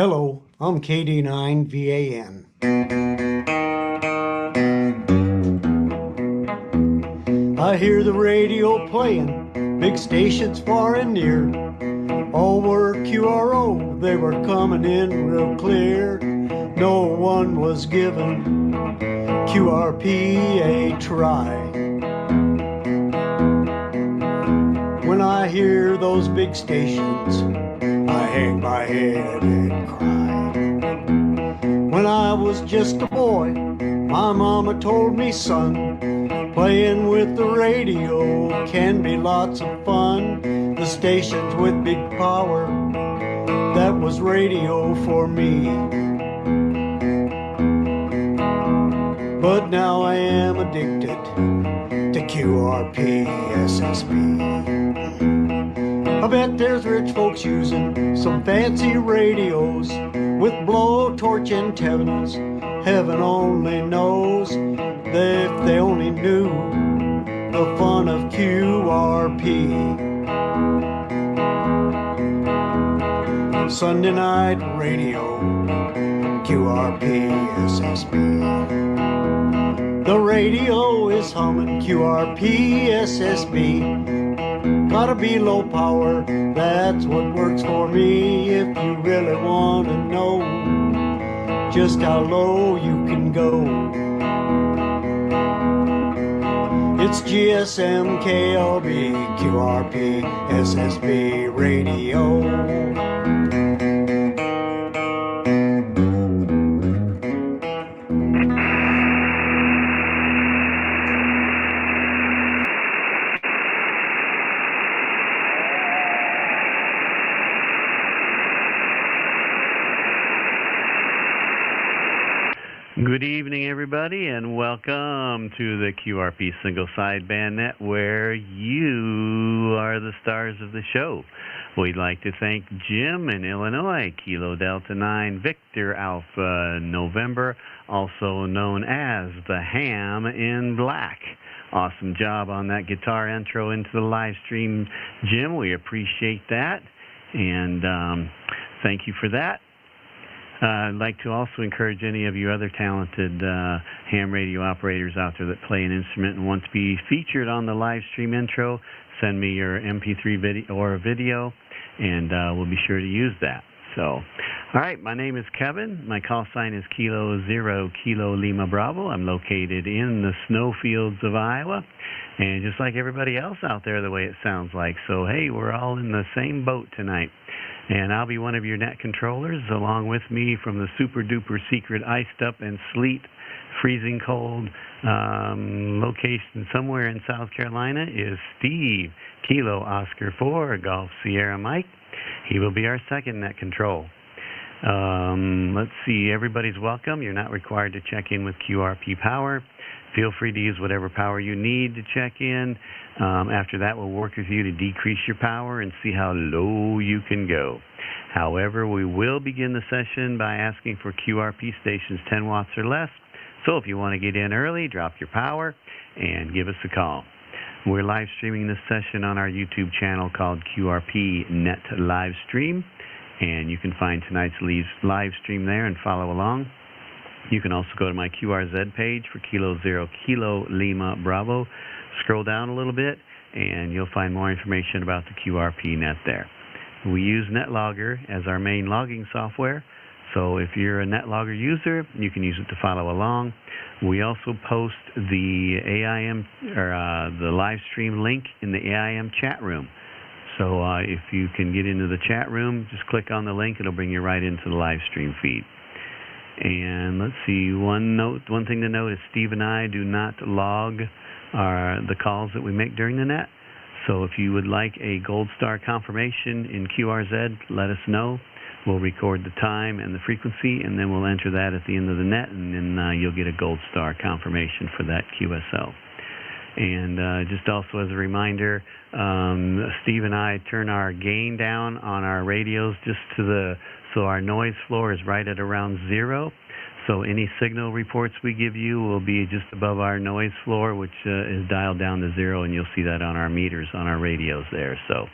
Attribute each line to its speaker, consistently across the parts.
Speaker 1: Hello, I'm KD9VAN. I hear the radio playing, big stations far and near. All were QRO, they were coming in real clear. No one was giving QRP a try. When I hear those big stations, I hang my head and cry. When I was just a boy, my mama told me, son, playing with the radio can be lots of fun. The stations with big power, that was radio for me. But now I am addicted to QRP SSB. I bet there's rich folks using some fancy radios with blowtorch antennas. Heaven only knows if they only knew the fun of QRP. Sunday night radio, QRP SSB. The radio is humming QRP SSB. Gotta be low power, that's what works for me. If you really want to know just how low you can go, it's GSM, KLB, QRP, SSB radio.
Speaker 2: Good evening, everybody, and welcome to the QRP Single Sideband Net, where you are the stars of the show. We'd like to thank Jim in Illinois, Kilo Delta 9, Victor Alpha November, also known as the Ham in Black. Awesome job on that guitar intro into the live stream, Jim. We appreciate that, and thank you for that. I'd like to also encourage any of you other talented ham radio operators out there that play an instrument and want to be featured on the live stream intro, send me your MP3 video or video, and we'll be sure to use that. So, all right, my name is Kevin. My call sign is Kilo 0 Kilo Lima Bravo. I'm located in the snowfields of Iowa, and just like everybody else out there, the way it sounds like. So, hey, we're all in the same boat tonight. And I'll be one of your net controllers. Along with me from the super duper secret iced up and sleet, freezing cold location somewhere in South Carolina is Steve, Kilo Oscar 4, Golf Sierra Mike. He will be our second net control. Let's see, everybody's welcome. You're not required to check in with QRP power. Feel free to use whatever power you need to check in. After that, we'll work with you to decrease your power and see how low you can go. However, we will begin the session by asking for QRP stations 10 watts or less. So if you want to get in early, drop your power and give us a call. We're live streaming this session on our YouTube channel called QRP Net Livestream, and you can find tonight's live stream there and follow along. You can also go to my QRZ page for Kilo 0 Kilo Lima Bravo. Scroll down a little bit, and you'll find more information about the QRP net there. We use NetLogger as our main logging software, so if you're a NetLogger user, you can use it to follow along. We also post the AIM or the live stream link in the AIM chat room. So if you can get into the chat room, just click on the link. It'll bring you right into the live stream feed. And let's see, one thing to note is Steve and I do not log the calls that we make during the net. So if you would like a gold star confirmation in QRZ, let us know. We'll record the time and the frequency, and then we'll enter that at the end of the net, and then you'll get a gold star confirmation for that QSL. And just also as a reminder, Steve and I turn our gain down on our radios just to so our noise floor is right at around 0. So any signal reports we give you will be just above our noise floor, which is dialed down to 0, and you'll see that on our meters on our radios there. So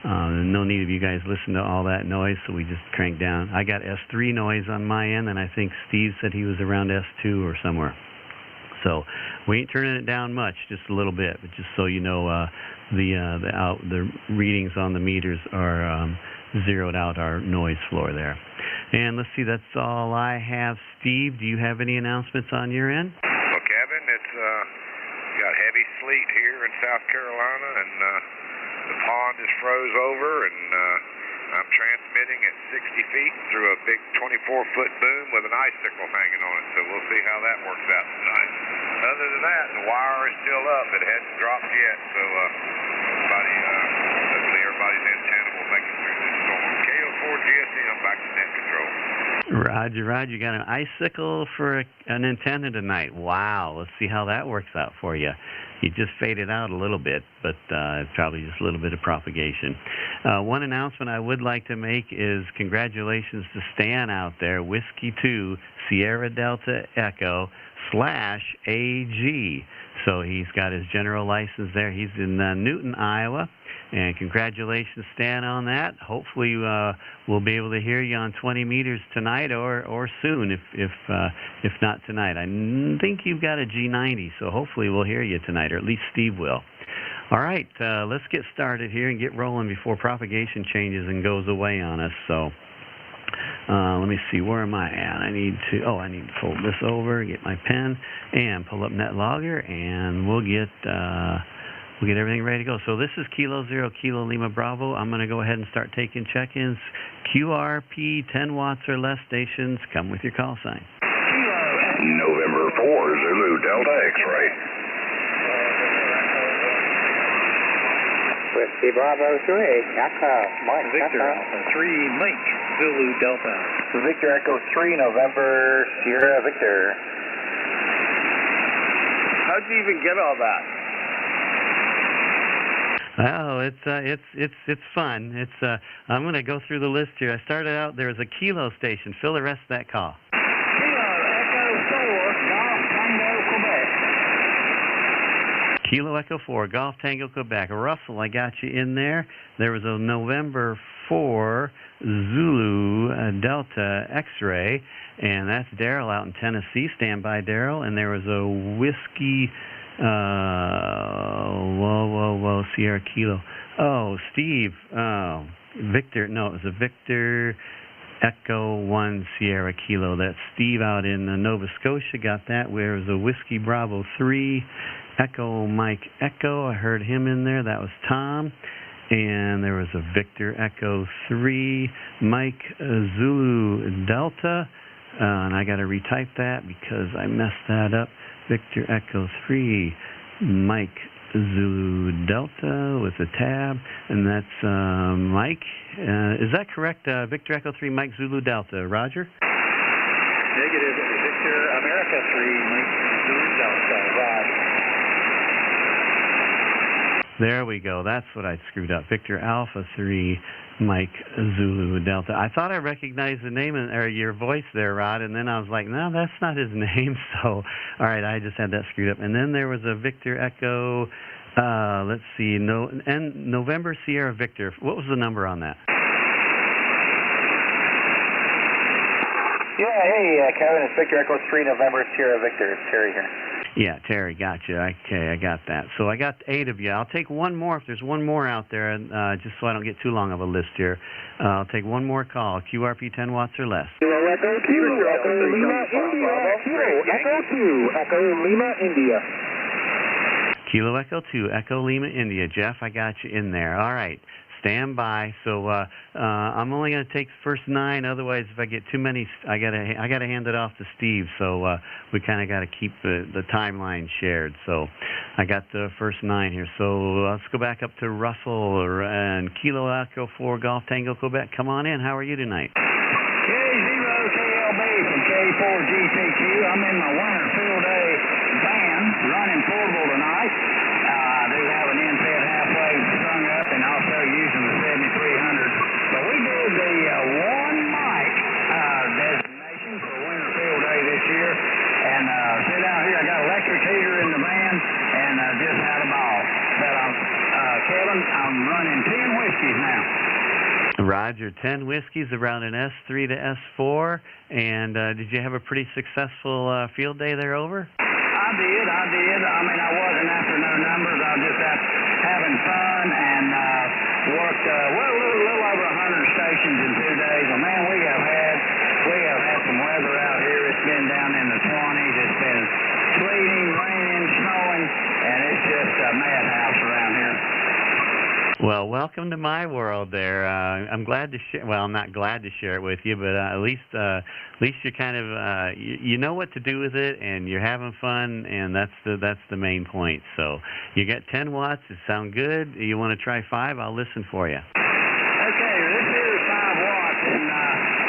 Speaker 2: No need of you guys listen to all that noise, so we just cranked down. I got S3 noise on my end, and I think Steve said he was around S2 or somewhere. So we ain't turning it down much, just a little bit. But just so you know, the readings on the meters are zeroed out our noise floor there. And let's see, that's all I have. Steve, do you have any announcements on your end?
Speaker 3: Well, Kevin, it's got heavy sleet here in South Carolina, and the pond is froze over, and I'm transmitting at 60 feet through a big 24-foot boom with an icicle hanging on it, so we'll see how that works out tonight. Other than that, the wire is still up. It hasn't dropped yet, so hopefully everybody's antenna will make it through this storm. KO4GSM, back to net control.
Speaker 2: Roger, Roger. You got an icicle for an antenna tonight. Wow. Let's see how that works out for you. You just faded out a little bit, but probably just a little bit of propagation. One announcement I would like to make is congratulations to Stan out there, Whiskey 2, Sierra Delta Echo /AG. So he's got his general license there. He's in Newton, Iowa. And congratulations, Stan, on that. Hopefully we'll be able to hear you on 20 meters tonight or soon, if not tonight. I think you've got a G90, so hopefully we'll hear you tonight, or at least Steve will. All right, let's get started here and get rolling before propagation changes and goes away on us. So let me see, where am I at? I need to fold this over, get my pen, and pull up NetLogger, and we'll get everything ready to go. So this is Kilo 0 Kilo Lima Bravo. I'm going to go ahead and start taking check-ins. QRP 10 watts or less stations, come with your call sign.
Speaker 4: November 4 Zulu Delta X-ray.
Speaker 5: Whiskey Bravo 3, Echo, Mike
Speaker 6: Victor
Speaker 5: Echo.
Speaker 6: Alpha 3, Mike Zulu Delta.
Speaker 5: Victor Echo 3, November Sierra Victor.
Speaker 6: How'd you even get all that?
Speaker 2: Oh, it's fun. I'm going to go through the list here. I started out, there was a Kilo station. Fill the rest of that call. Kilo Echo 4, Golf Tango, Quebec. Russell, I got you in there. There was a November 4 Zulu Delta X-ray, and that's Daryl out in Tennessee. Stand by, Daryl. And there was a Whiskey, Sierra Kilo. Oh, Steve. Oh, Victor. No, it was a Victor Echo 1 Sierra Kilo. That's Steve out in Nova Scotia. Got that. Where was a Whiskey Bravo 3 Echo Mike Echo. I heard him in there. That was Tom. And there was a Victor Echo 3 Mike Zulu Delta. And I got to retype that because I messed that up. Victor Echo 3 Mike Zulu Delta with a tab. And that's Mike. Is that correct? Victor Echo 3 Mike Zulu Delta. Roger?
Speaker 6: Negative. Victor America 3, Mike Zulu Delta. Roger.
Speaker 2: There we go. That's what I screwed up. Victor Alpha 3 Mike Zulu Delta. I thought I recognized the name or your voice there, Rod, and then I was like, no, that's not his name. So, all right, I just had that screwed up. And then there was a Victor Echo, let's see, November Sierra Victor. What was the number on that?
Speaker 5: Yeah, hey, Kevin, it's Victor Echo 3, November Sierra Victor. It's Terry here.
Speaker 2: Yeah, Terry, gotcha. Okay, I got that. So I got 8 of you. I'll take one more if there's one more out there, just so I don't get too long of a list here. I'll take one more call, QRP 10 watts or less.
Speaker 5: Echo 2, Echo Lima India. Kilo Echo 2, Echo Lima India.
Speaker 2: Kilo Echo 2, Echo Lima India. Jeff, I got you in there. All right. Stand by. So I'm only going to take the first 9. Otherwise, if I get too many, I gotta hand it off to Steve. So we kind of got to keep the timeline shared. So I got the first 9 here. So let's go back up to Russell and Kilo Echo 4 Golf Tango Quebec. Come on in. How are you tonight?
Speaker 6: K0KLB from K4GTQ. I'm in my winter field day van running portable tonight. I do have an in-pit halfway strung up and also using the 7300. But we did the one mic designation for winter field day this year. And sit down here, I got electric heater in the van and just had a ball. But Kevin, I'm running 10 whiskeys now.
Speaker 2: Roger. 10 whiskeys around an S3 to S4. And did you have a pretty successful field day there over?
Speaker 6: I did. I mean, I wasn't after no numbers. I was just out having fun and worked, a little over 100 stations in 2 days. And man, we have had some weather out here. It's been down in the 20s. It's been sleeting, raining, snowing, and it's just a madhouse around here.
Speaker 2: Well, welcome to my world there. I'm glad to share. Well, I'm not glad to share it with you, but at least you're kind of you know what to do with it, and you're having fun, and that's the main point. So you got 10 watts. It sound good. You want to try 5? I'll listen for you.
Speaker 6: Okay, this is 5 watts, and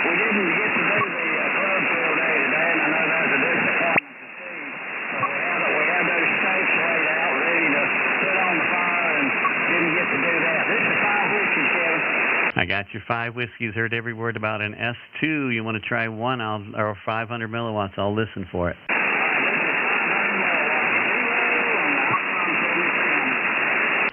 Speaker 6: we didn't get to do the club field day today, and I know that was a disappointment to see. So we had those stakes laid out ready to put on the fire, and didn't get to do that. This is 5 whiskeys, Kevin.
Speaker 2: I got your 5 whiskeys. Heard every word about an S2. You want to try 1? Or 500 milliwatts. I'll listen for it.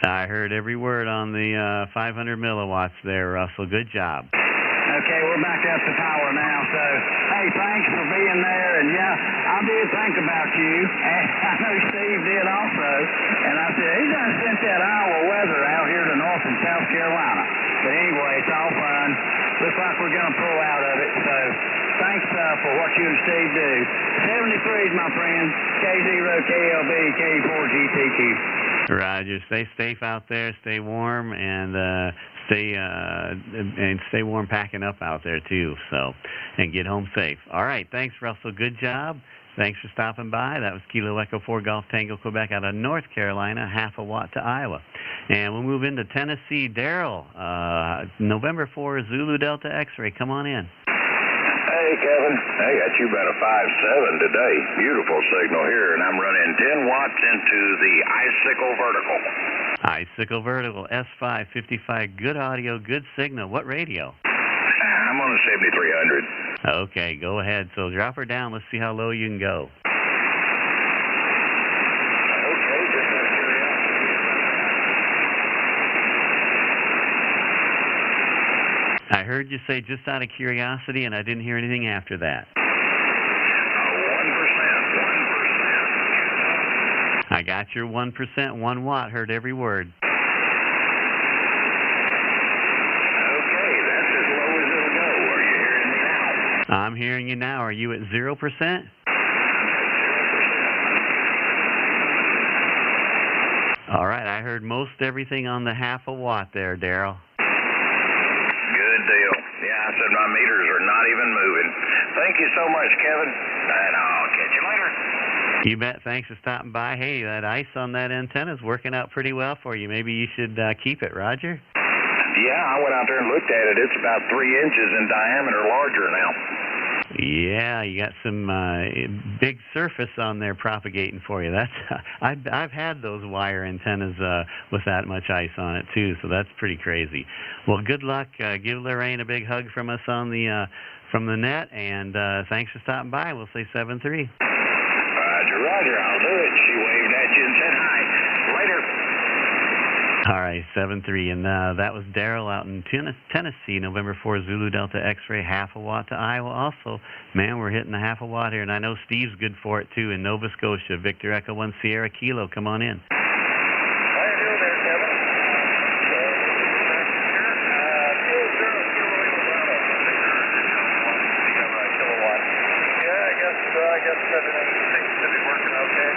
Speaker 2: I heard every word on the 500 milliwatts there, Russell. Good job.
Speaker 6: Okay, we're back up to power now. So, hey, thanks for being there. And yeah, I did think about you. And I know Steve did also. And I said, he's going to send that Iowa weather out here to North and South Carolina. But anyway, it's all fun. Looks like we're going to pull out of it. So, thanks for what you and Steve do. 73s, my friend. K0, KLB, K4GTQ.
Speaker 2: Roger. Stay safe out there. Stay warm, and stay warm packing up out there too. So, and get home safe. All right. Thanks, Russell. Good job. Thanks for stopping by. That was Kilo Echo 4 Golf Tango Quebec out of North Carolina, half a watt to Iowa. And we'll move into Tennessee. Daryl, November 4 Zulu Delta X-ray. Come on in.
Speaker 4: Hey, Kevin. I got you about a 5.7 today. Beautiful signal here, and I'm running 10 watts into the Icicle Vertical.
Speaker 2: Icicle Vertical, S5, 55. Good audio, good signal. What radio?
Speaker 4: I'm on a 7300.
Speaker 2: Okay, go ahead. So drop her down. Let's see how low you can go.
Speaker 4: Okay, just out of curiosity.
Speaker 2: I heard you say just out of curiosity, and I didn't hear anything after that.
Speaker 4: 1%.
Speaker 2: I got your 1%, 1 watt. Heard every word. I'm hearing you now. Are you at 0%? All right. I heard most everything on the half a watt there, Daryl.
Speaker 4: Good deal. Yeah, I said my meters are not even moving. Thank you so much, Kevin. And I'll catch you later.
Speaker 2: You bet. Thanks for stopping by. Hey, that ice on that antenna is working out pretty well for you. Maybe you should keep it, Roger.
Speaker 4: Yeah, I went out there and looked at it. It's about 3 inches in diameter larger now.
Speaker 2: Yeah, you got some big surface on there propagating for you. That's I've had those wire antennas with that much ice on it too, so that's pretty crazy. Well, good luck. Give Lorraine a big hug from us on the from the net, and thanks for stopping by. We'll say 7-3.
Speaker 4: Roger, Roger. I'll do it. She waved at you and said hi. Later.
Speaker 2: All right, 7-3, and that was Daryl out in Tennessee, November 4 Zulu Delta X-ray, half a watt to Iowa. Also, man, we're hitting the half a watt here, and I know Steve's good for it too in Nova Scotia. Victor Echo 1 Sierra Kilo, come on in.
Speaker 5: How you doing there, Kevin? Kilowatt. Yeah, I guess everything seems to be working okay.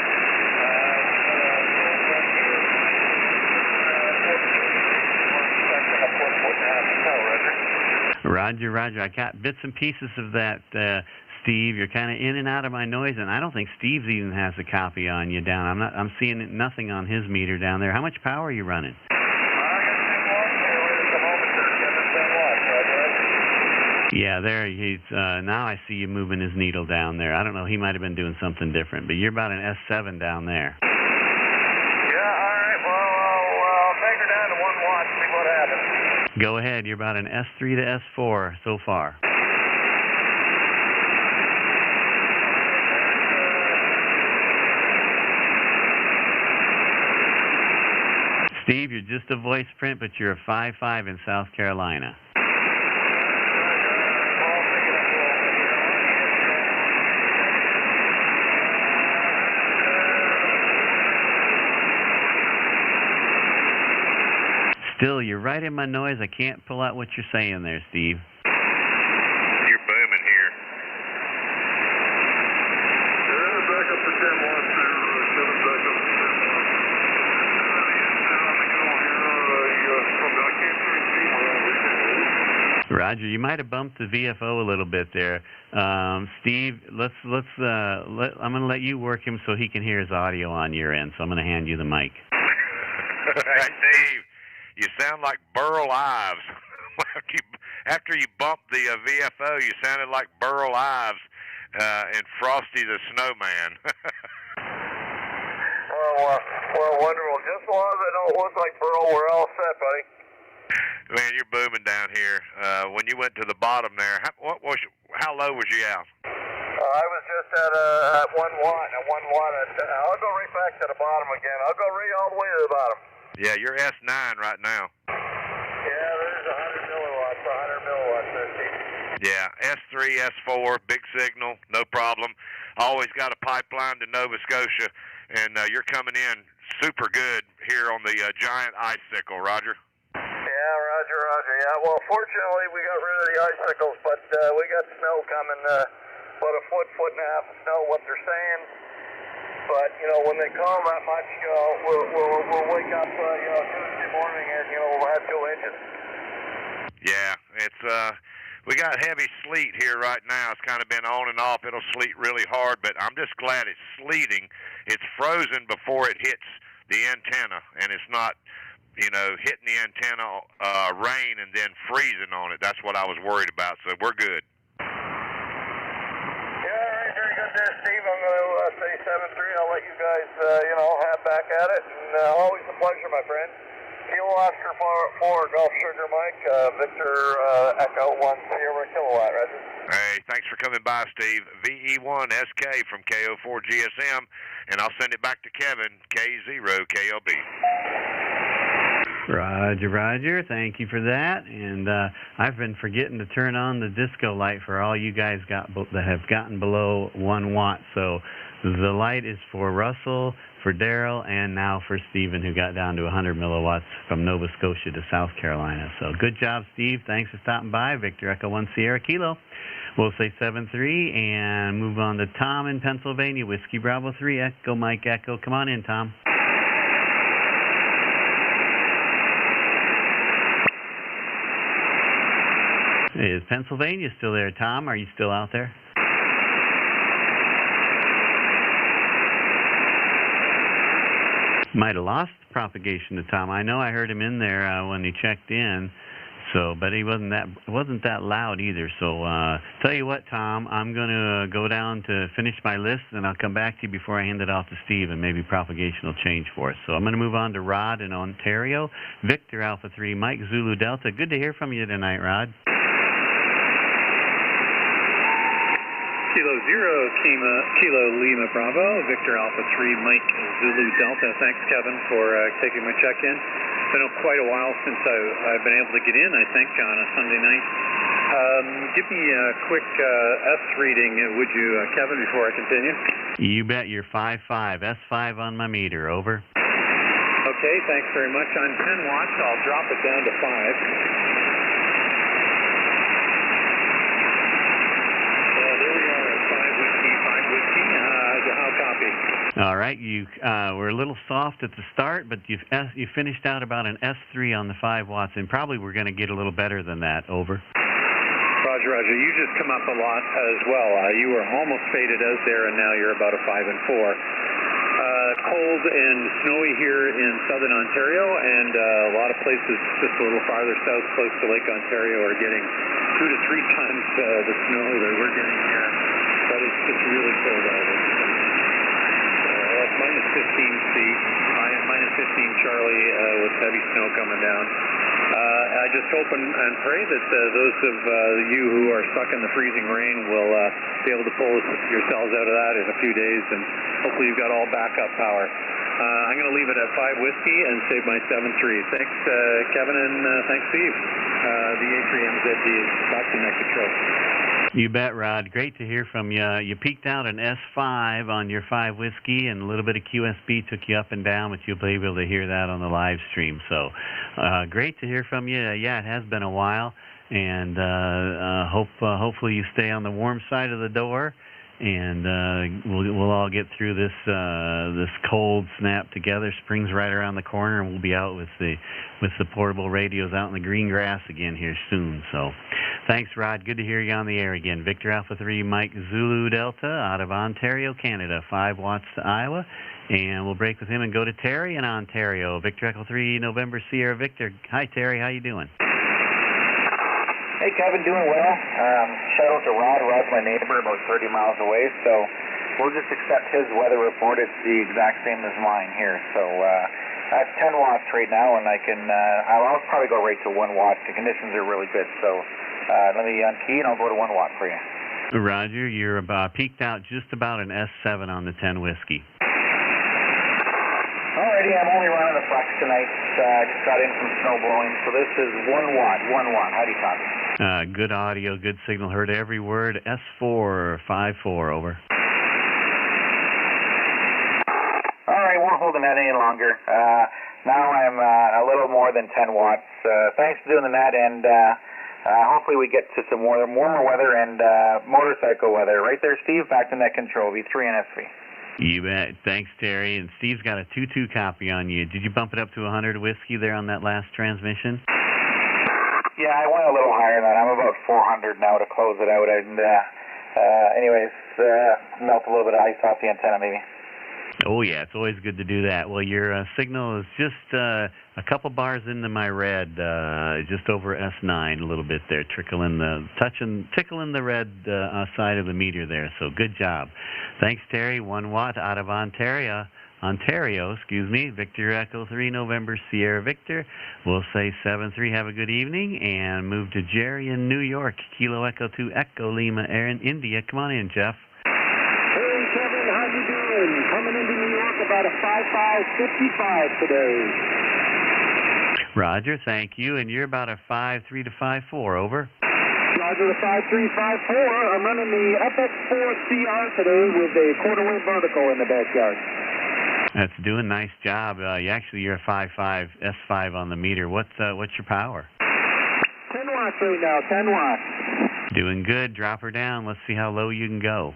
Speaker 2: Roger, Roger. I got bits and pieces of that, Steve. You're kind of in and out of my noise, and I don't think Steve even has a copy on you down. I'm seeing nothing on his meter down there. How much power are you running? Yeah, there he's. Now I see you moving his needle down there. I don't know. He might have been doing something different, but you're about an S7 down there.
Speaker 5: Yeah, all right. Well, I'll take her down to 1 watt and see what happens.
Speaker 2: Go ahead. You're about an S3 to S4 so far. Steve, you're just a voice print, but you're a 5.5 in South Carolina. Still, you're right in my noise. I can't pull out what you're saying there, Steve.
Speaker 3: You're booming here.
Speaker 7: Back up for 10 watts there. Kevin, back up for 10 watts. On the go here. I can't see
Speaker 2: Roger, you might have bumped the VFO a little bit there. Steve, I'm going to let you work him so he can hear his audio on your end. So I'm going to hand you the mic.
Speaker 3: Hey, Steve, you sound like Burl Ives. After you bumped the VFO, you sounded like Burl Ives in Frosty the Snowman.
Speaker 7: Well, wonderful. Just as long as I don't look like Burl, we're all set, buddy.
Speaker 3: Man, you're booming down here. When you went to the bottom there, how low was you out?
Speaker 7: I was just at 1 watt. At 1 watt. I'll go right back to the bottom again. I'll go right all the way to the bottom.
Speaker 3: Yeah, you're S9 right now.
Speaker 7: Yeah, there's 100 milliwatts. 100 milliwatts there, Steve.
Speaker 3: Yeah, S3, S4, big signal, no problem. Always got a pipeline to Nova Scotia, and you're coming in super good here on the giant icicle, Roger.
Speaker 7: Yeah, Roger. Yeah, well, fortunately, we got rid of the icicles, but we got snow coming, about a foot and a half of snow, what they're saying. But, when they come that much, we'll wake up, Tuesday morning and, we'll have 2 inches.
Speaker 3: Yeah, it's, we got heavy sleet here right now. It's kind of been on and off. It'll sleet really hard, but I'm just glad it's sleeting. It's frozen before it hits the antenna, and it's not, hitting the antenna, rain and then freezing on it. That's what I was worried about, so we're good.
Speaker 7: Very good there, Steve. I'm going to say 7-3. I'll let you guys, have back at it. And always a pleasure, my friend. Kilo Oscar 4, Golf Sugar Mike, Victor Echo 1 Sierra Kilowatt, Roger.
Speaker 3: Hey, thanks for coming by, Steve. VE1SK from KO4 GSM, and I'll send it back to Kevin, K0 KLB.
Speaker 2: Roger. Thank you for that. And I've been forgetting to turn on the disco light for all you guys that have gotten below 1 watt. So the light is for Russell, for Daryl, and now for Stephen, who got down to 100 milliwatts from Nova Scotia to South Carolina. So good job, Steve. Thanks for stopping by. Victor Echo 1 Sierra Kilo. We'll say 7-3 and move on to Tom in Pennsylvania. Whiskey Bravo 3 Echo Mike Echo. Come on in, Tom. Is Pennsylvania still there, Tom? Are you still out there? Might have lost propagation to Tom. I know I heard him in there when he checked in, but he wasn't that loud either. So tell you what, Tom, I'm going to go down to finish my list, and I'll come back to you before I hand it off to Steve, and maybe propagation will change for us. So I'm going to move on to Rod in Ontario. Victor Alpha 3 Mike Zulu Delta. Good to hear from you tonight, Rod.
Speaker 8: Kilo 0 Kilo Lima Bravo, Victor Alpha 3 Mike Zulu Delta. Thanks, Kevin, for taking my check-in. It's been quite a while since I've been able to get in, I think, on a Sunday night. Give me a quick S reading, would you, Kevin, before I continue?
Speaker 2: You bet. You're 5.5. S5 on my meter. Over.
Speaker 8: Okay, thanks very much. On 10 watts, I'll drop it down to 5.
Speaker 2: All right, you were a little soft at the start, but you finished out about an S3 on the 5 watts, and probably we're going to get a little better than that. Over.
Speaker 8: Roger. You just come up a lot as well. You were almost faded out there, and now you're about a 5 and 4. Cold and snowy here in southern Ontario, and a lot of places just a little farther south, close to Lake Ontario, are getting 2 to 3 times the snow that we're getting here. But it's just really cold out there. Minus 15 feet, minus 15 Charlie with heavy snow coming down. I just hope and pray that those of you who are stuck in the freezing rain will be able to pull yourselves out of that in a few days, and hopefully you've got all backup power. I'm going to leave it at 5 whiskey and save my 7-3. Thanks, Kevin, and thanks, Steve. The A3MZD is back to net control.
Speaker 2: You bet, Rod. Great to hear from you. You peaked out an S5 on your 5 whiskey, and a little bit of QSB took you up and down, but you'll be able to hear that on the live stream. So great to hear from you. Yeah, it has been a while, and hopefully you stay on the warm side of the door, and we'll all get through this cold snap together. Spring's right around the corner, and we'll be out with the portable radios out in the green grass again here soon. So thanks, Rod. Good to hear you on the air again. Victor Alpha 3 Mike Zulu Delta out of Ontario, Canada, 5 watts to Iowa. And we'll break with him and go to Terry in Ontario. Victor Echo 3 November Sierra Victor. Hi, Terry. How you doing?
Speaker 5: Hey, Kevin, doing well. Shout out to Rod. Rod's my neighbor, about 30 miles away, so we'll just accept his weather report. It's the exact same as mine here. So that's 10 watts right now, and I'll probably go right to 1 watt. The conditions are really good, so let me unkey, and I'll go to 1 watt for you.
Speaker 2: Roger, you're peaked out just about an S7 on the 10 whiskey.
Speaker 5: Alrighty, I'm only running the flex tonight. Just got in from snow blowing, so this is 1 watt, 1 watt. How do you copy?
Speaker 2: Good audio, good signal. Heard every word. S454, over.
Speaker 5: Alright, won't hold the net any longer. Now I'm a little more than 10 watts. Thanks for doing the net, and hopefully we get to some warmer weather and motorcycle weather. Right there, Steve, back to net control, V3 and S3.
Speaker 2: You bet. Thanks, Terry. And Steve's got a 2-2 copy on you. Did you bump it up to 100 whiskey there on that last transmission?
Speaker 5: Yeah, I went a little higher than that. I'm about 400 now to close it out. And anyways, melt a little bit of ice off the antenna maybe.
Speaker 2: Oh, yeah. It's always good to do that. Well, your signal is just a couple bars into my red, just over S9 a little bit there, tickling the red side of the meter there. So good job. Thanks, Terry. 1 watt out of Ontario, Victor Echo 3 November Sierra Victor. We'll say 7-3, have a good evening, and move to Jerry in New York, Kilo Echo 2 Echo Lima Air in India. Come on in, Jeff.
Speaker 9: Hey, Kevin, how you doing? Coming into New York about a 5555 today.
Speaker 2: Roger, thank you. And you're about a 5.3 to 5.4, over.
Speaker 9: Roger, the 5354. I'm running the FX4CR today with a quarter-wave vertical in the backyard.
Speaker 2: That's doing a nice job. You're a 5.5 S5 on the meter. What's your power?
Speaker 9: 10 watts right now, 10 watts.
Speaker 2: Doing good. Drop her down. Let's see how low you can go.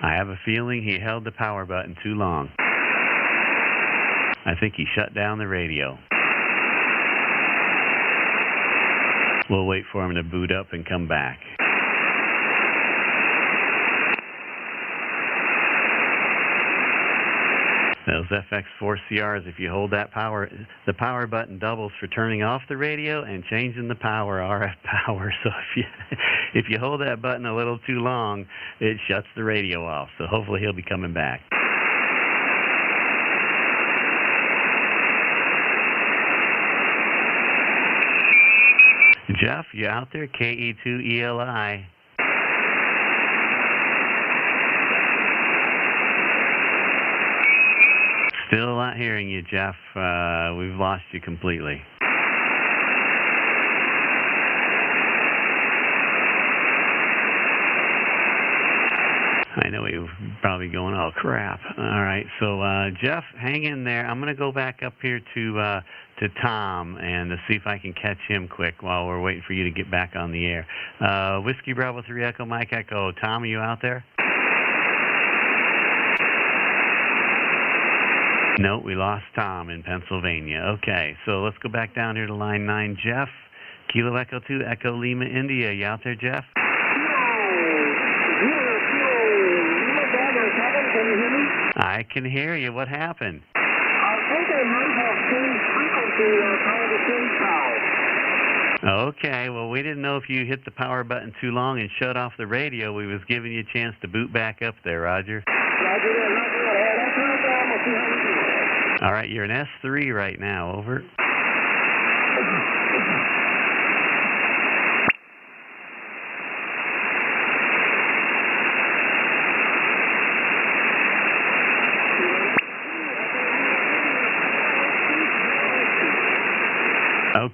Speaker 2: I have a feeling he held the power button too long. I think he shut down the radio. We'll wait for him to boot up and come back. Those FX4CRs, if you hold that the power button doubles for turning off the radio and changing the power, RF power. So if you hold that button a little too long, it shuts the radio off. So hopefully he'll be coming back. Jeff, you out there? KE2ELI. Still not hearing you, Jeff. We've lost you completely. I know he was probably going, oh, crap. All right, so Jeff, hang in there. I'm going to go back up here to Tom and to see if I can catch him quick while we're waiting for you to get back on the air. Whiskey Bravo 3 Echo Mike Echo. Tom, are you out there? No, we lost Tom in Pennsylvania. Okay, so let's go back down here to line 9. Jeff, Kilo Echo 2 Echo Lima India. You out there, Jeff?
Speaker 9: Can you hear me?
Speaker 2: I can hear you. What happened?
Speaker 9: I think I might have changed frequency or trying to change power.
Speaker 2: Okay, well, we didn't know if you hit the power button too long and shut off the radio. We was giving you a chance to boot back up there, Roger.
Speaker 9: Roger that, Roger that. I'll turn it down. We'll see how we do.
Speaker 2: All right, you're an S3 right now. Over.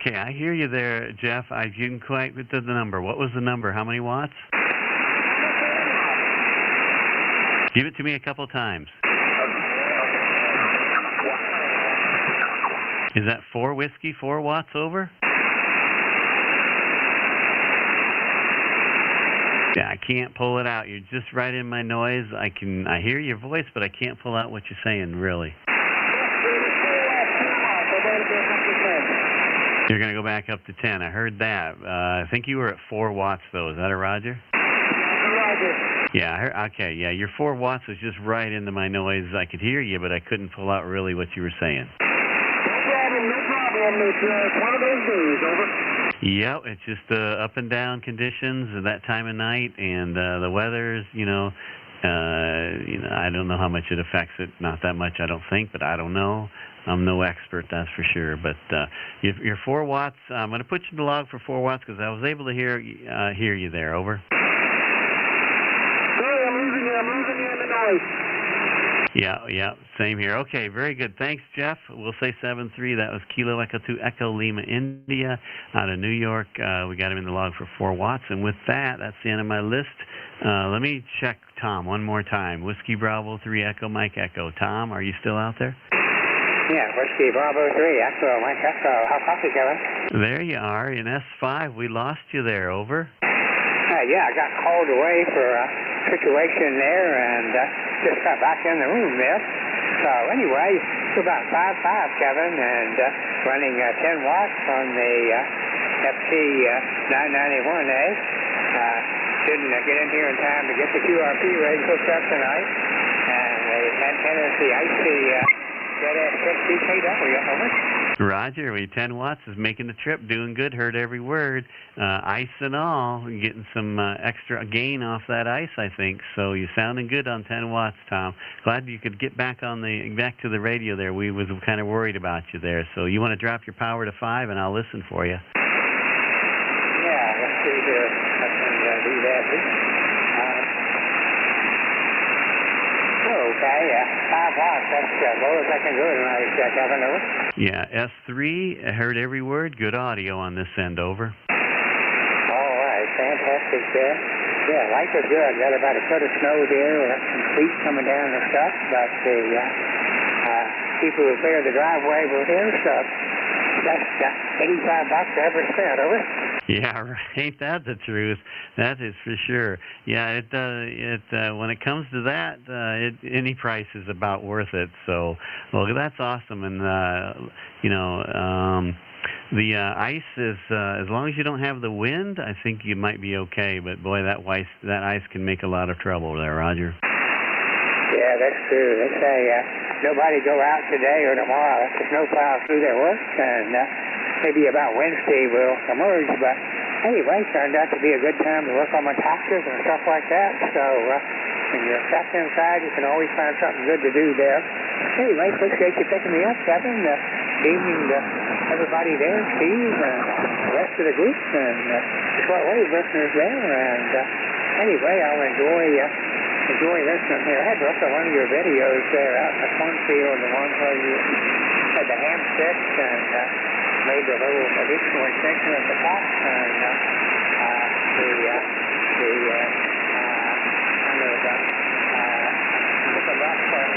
Speaker 2: Okay, I hear you there, Jeff. I didn't quite get to the number. What was the number? How many watts? Give it to me a couple times. Is that 4 whiskey, 4 watts over? Yeah, I can't pull it out. You're just right in my noise. I hear your voice, but I can't pull out what you're saying, really. You're going to go back up to 10. I heard that. I think you were at 4 watts, though. Is that a Roger?
Speaker 9: Roger.
Speaker 2: Yeah, okay, yeah. Your 4 watts was just right into my noise. I could hear you, but I couldn't pull out really what you were saying.
Speaker 9: No problem. It's one of those days, over.
Speaker 2: Yep, it's just up and down conditions at that time of night, and the weather's, I don't know how much it affects it. Not that much, I don't think, but I don't know. I'm no expert, that's for sure. But your 4 watts, I'm going to put you in the log for 4 watts because I was able to hear you there. Over.
Speaker 9: Sorry, I'm losing you in the noise.
Speaker 2: Yeah, same here. Okay, very good. Thanks, Jeff. We'll say 7-3. That was Kilo Echo 2 Echo Lima, India, out of New York. We got him in the log for 4 watts. And with that, that's the end of my list. Let me check Tom one more time. Whiskey Bravo 3 Echo Mike Echo. Tom, are you still out there?
Speaker 10: Yeah, Whiskey Bravo 3 Echo Mike Echo. How copy, Kevin?
Speaker 2: There you are in S5. We lost you there. Over.
Speaker 10: Yeah, I got called away for a situation there and just got back in the room there. So anyway, it's about 5.5, Kevin, and running 10 watts on the FC 991A. Didn't get in here in time to get the QRP ready to hook up tonight. And the antenna is the IC ZS6DKW, over.
Speaker 2: Roger, 10 watts is making the trip, doing good, heard every word. Ice and all, getting some extra gain off that ice, I think. So you're sounding good on 10 watts, Tom. Glad you could get back back to the radio there. We was kind of worried about you there. So you want to drop your power to 5, and I'll listen for you.
Speaker 10: Yeah, let's see here. I can do that. Okay, 5 watts. That's as low as I can go tonight, Kevin, over.
Speaker 2: Yeah, S3, I heard every word. Good audio on this end, over.
Speaker 10: All right, fantastic there. Yeah, life is good. Got about a foot of snow there. We got some sleet coming down and stuff, but the people who cleared the driveway were here, so that's $85 ever spent, over.
Speaker 2: Yeah, right. Ain't that the truth? That is for sure. Yeah, when it comes to that, any price is about worth it. So, well, that's awesome. And the ice is as long as you don't have the wind, I think you might be okay. But boy, that ice can make a lot of trouble there, Roger.
Speaker 10: Yeah, that's true. They say nobody go out today or tomorrow. If the snow plows through their work, and maybe about Wednesday we'll emerge. But anyway, it turned out to be a good time to work on my taxes and stuff like that. So when you're stuck inside, you can always find something good to do there. Anyway, appreciate you picking me up, Kevin. Evening to everybody there, Steve, and the rest of the group, and the shortwave listeners there. And anyway, I'll enjoy listening here. I had looked at one of your videos there out in the cornfield, the one where you had the ham sticks and made the little additional extension at the top, and the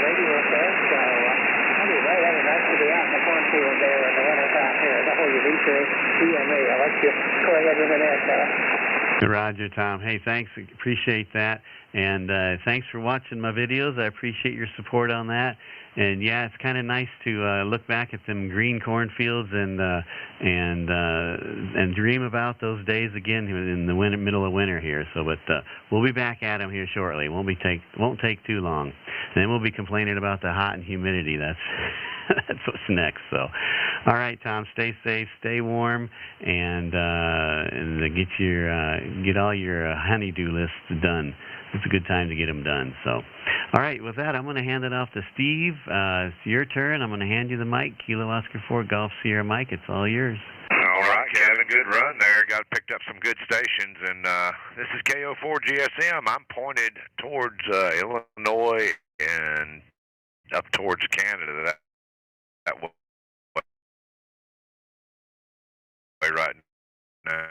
Speaker 10: radio there. So anyway, that was nice to be out in the cornfield there in the wintertime here. The whole you research, EMA. I'll let you go ahead with that.
Speaker 2: Roger, Tom. Hey, thanks. Appreciate that. And thanks for watching my videos. I appreciate your support on that. And yeah, it's kind of nice to look back at them green cornfields and dream about those days again in the middle of winter here. So, but we'll be back at them here shortly. Won't take too long. And then we'll be complaining about the hot and humidity. That's what's next. So, all right, Tom. Stay safe, stay warm, and get all your honey-do lists done. It's a good time to get them done. So, all right, with that, I'm going to hand it off to Steve. It's your turn. I'm going to hand you the mic. Kilo Oscar 4 Golf Sierra Mike. It's all yours.
Speaker 3: All right, Kevin. Good run there. Picked up some good stations, and this is KO4 GSM. I'm pointed towards Illinois and up towards Canada. That right now.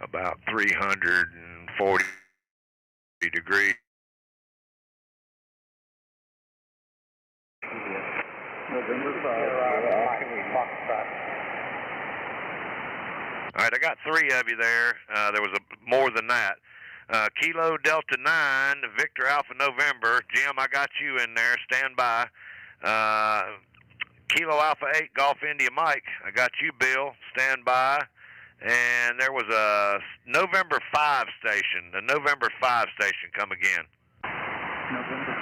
Speaker 3: About 340 degrees. All right, I got 3 of you there. There was more than that. Kilo Delta 9, Victor Alpha November. Jim, I got you in there. Stand by. Kilo Alpha 8, Golf India Mike. I got you, Bill. Stand by. And there was a November 5 station. The November 5 station, come again.
Speaker 6: November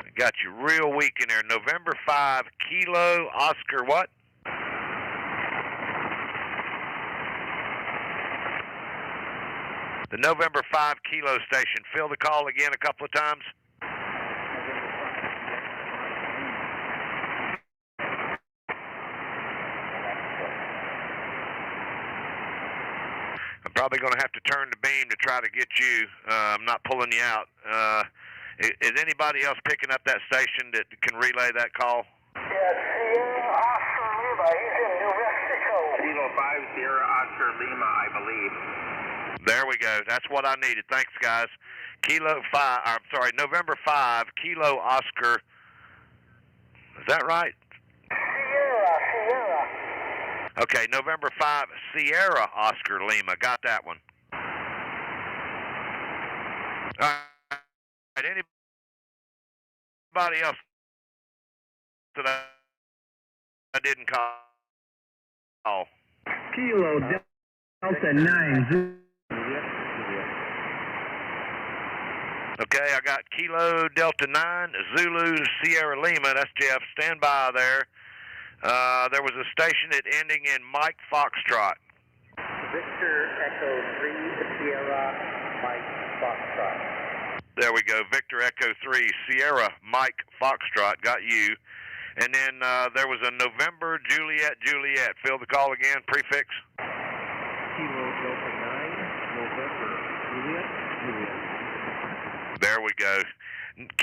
Speaker 6: 5.
Speaker 3: Got you real weak in there. November 5, Kilo Oscar what? The November 5 Kilo station. Fill the call again a couple of times. I'm probably going to have to turn the beam to try to get you. I'm not pulling you out. Is anybody else picking up that station that can relay that call?
Speaker 7: Yeah, Sierra Oscar Lima. He's in New Mexico.
Speaker 4: Kilo 5 Sierra Oscar Lima, I believe.
Speaker 3: There we go. That's what I needed. Thanks, guys. November 5, Kilo Oscar. Is that right?
Speaker 7: Sierra.
Speaker 3: Okay, November 5, Sierra Oscar Lima. Got that one. All right, anybody else that I didn't call?
Speaker 6: Kilo Delta 9.
Speaker 3: Okay, I got Kilo Delta 9, Zulu Sierra Lima. That's Jeff. Stand by there. There was a station that ending in Mike Foxtrot.
Speaker 5: Victor Echo 3 Sierra Mike Foxtrot.
Speaker 3: There we go. Victor Echo 3 Sierra Mike Foxtrot. Got you. And then there was a November Juliet. Fill the call again. Prefix.
Speaker 5: Kilo Delta 9 November Juliet.
Speaker 3: There we go.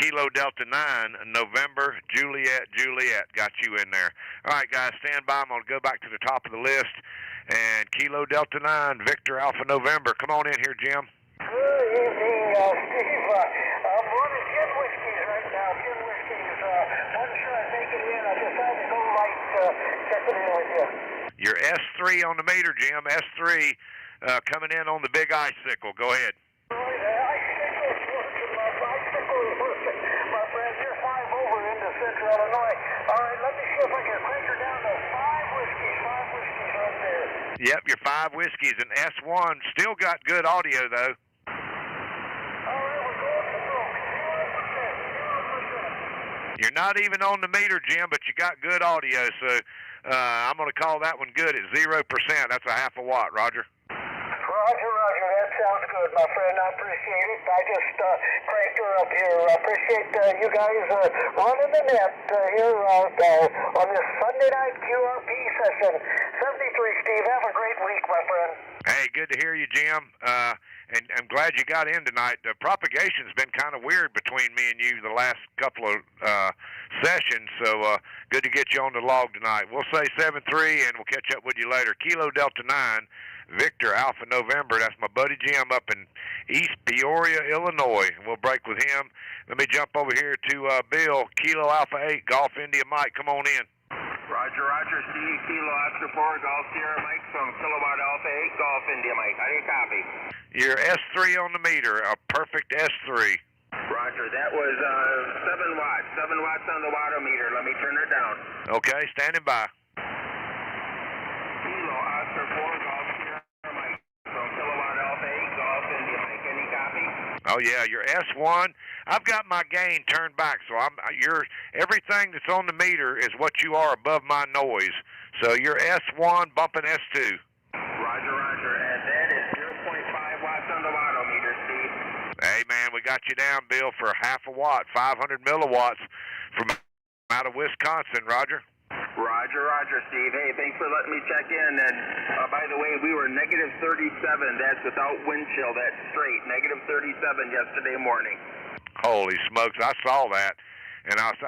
Speaker 3: Kilo Delta 9, November, Juliet. Got you in there. All right, guys, stand by. I'm going to go back to the top of the list. And Kilo Delta 9, Victor Alpha November. Come on in here, Jim.
Speaker 7: Good evening, Steve. I'm running 10 whiskeys right now. 10 whiskeys. One shot making in. I decided to go light checking in with you.
Speaker 3: You're S3 on the meter, Jim. S3 coming in on the big icicle. Go ahead.
Speaker 7: Central Illinois. All right, let me see if I can crank her down to 5 whiskeys right there.
Speaker 3: Yep, your 5 whiskeys. And S1 still got good audio, though.
Speaker 7: All right, we're going to go. 0%.
Speaker 3: You're not even on the meter, Jim, but you got good audio, so I'm going to call that one good at 0%. That's a half a watt, Roger.
Speaker 7: Roger. That sounds good, my friend. I appreciate it. I just cranked her up here. I appreciate you guys running the net here on this Sunday night QRP session. 73, Steve. Have a great week, my friend.
Speaker 3: Hey, good to hear you, Jim. And I'm glad you got in tonight. The propagation's been kind of weird between me and you the last couple of sessions, so good to get you on the log tonight. We'll say 7-3, and we'll catch up with you later. Kilo Delta 9, Victor Alpha November. That's my buddy Jim up in East Peoria, Illinois. We'll break with him. Let me jump over here to Bill, Kilo Alpha 8, Golf India Mike. Come on in.
Speaker 4: Roger, Steve, Kilo Oscar 4, Golf Sierra Mike from Kilowatt Alpha 8, Golf India Mike. How do you copy?
Speaker 3: You're S3 on the meter, a perfect S3.
Speaker 4: Roger, that was 7 watts. 7 watts on the wattometer. Let me turn it down.
Speaker 3: Okay, standing by.
Speaker 4: Kilo Oscar 4, Golf Sierra Mike from Kilowatt Alpha 8, Golf India Mike. Any copy?
Speaker 3: Oh yeah, your S1. I've got my gain turned back, so everything that's on the meter is what you are above my noise. So you're S1 bumping S2.
Speaker 4: Roger, and that is 0.5 watts on the wattometer, Steve.
Speaker 3: Hey man, we got you down, Bill, for half a watt, 500 milliwatts from out of Wisconsin. Roger.
Speaker 4: Roger, Steve. Hey, thanks for letting me check in. And by the way, we were negative 37. That's without wind chill. That's straight. Negative 37 yesterday morning.
Speaker 3: Holy smokes, I saw that. And I was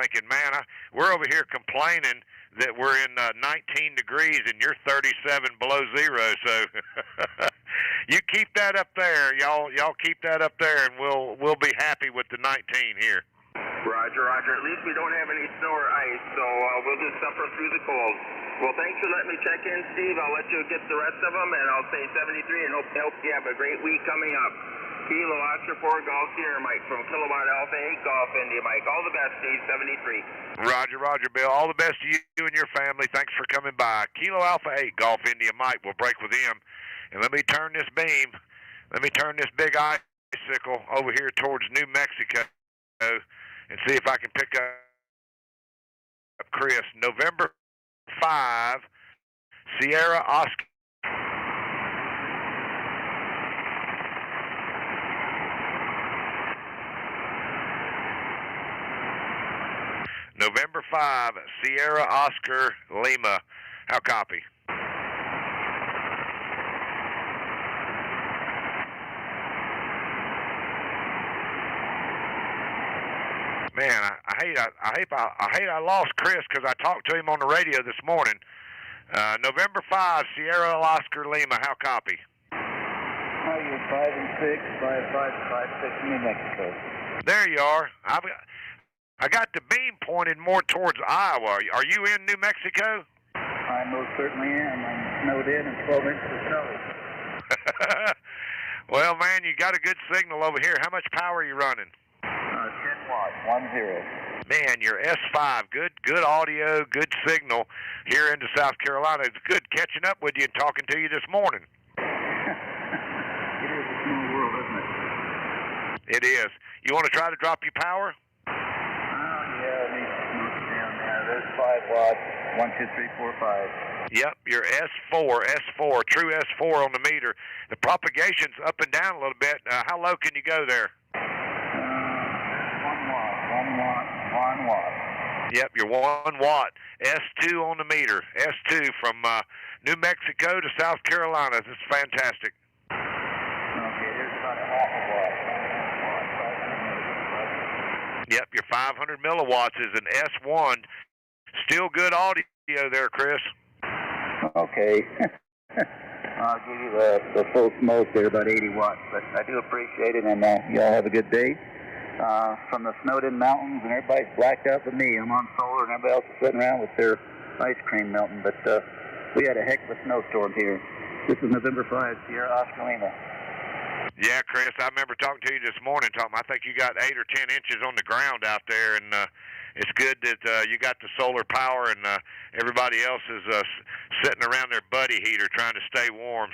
Speaker 3: thinking, man, we're over here complaining that we're in 19 degrees and you're 37 below zero. So you keep that up there, y'all keep that up there, and we'll be happy with the 19 here.
Speaker 11: Roger, Roger. At least we don't have any snow or ice, so we'll just suffer through the cold. Well, thanks for letting me check in, Steve. I'll let you get the rest of them, and I'll say 73 and hope you have a great week coming up. Kilo Oscar 4 Golf Sierra Mike from Kilowatt Alpha 8 Golf India Mike. All the best, Steve. 73.
Speaker 3: Roger, Roger, Bill. All the best to you and your family. Thanks for coming by. Kilo Alpha 8 Golf India Mike. We'll break with him. And let me turn this beam. Let me turn this big icicle over here towards New Mexico and see if I can pick up Chris. November 5, Sierra Oscar. November 5, Sierra Oscar Lima. How copy? Man, I hate I lost Chris because I talked to him on the radio this morning. November 5, Sierra Oscar Lima. How copy?
Speaker 5: You're 5 and 6, 5, 5, 5, 6, New Mexico.
Speaker 3: There you are. I got the beam pointed more towards Iowa. Are you in New Mexico?
Speaker 5: I most certainly am. I'm snowed in and 12 inches of snow.
Speaker 3: Well, man, you got a good signal over here. How much power are you running?
Speaker 5: 10 watts, 10.
Speaker 3: Man, your S5, good audio, good signal here into South Carolina. It's good catching up with you and talking to you this morning.
Speaker 5: It is a small world, isn't it?
Speaker 3: It is. You want to try to drop your power?
Speaker 5: Yeah, let me move it down there. There's 5 watts. 1, 2, 3, 4, 5.
Speaker 3: Yep, your S4, true S4 on the meter. The propagation's up and down a little bit. How low can you go there?
Speaker 5: 1 watt.
Speaker 3: Yep, you're 1 watt. S2 on the meter. S2 from New Mexico to South Carolina. This is fantastic.
Speaker 5: Okay, there's about a half a watt.
Speaker 3: Yep, your 500 milliwatts is an S1. Still good audio there, Chris.
Speaker 5: Okay. I'll give you the full smoke there, about 80 watts. But I do appreciate it, and y'all have a good day. From the snowed-in mountains, and everybody's blacked out with me. I'm on solar, and everybody else is sitting around with their ice cream melting. But we had a heck of a snowstorm here. This is November 5, Sierra Oscar Lima.
Speaker 3: Yeah, Chris, I remember talking to you this morning. I think you got 8 or 10 inches on the ground out there, and it's good that you got the solar power, and everybody else is sitting around their buddy heater trying to stay warm.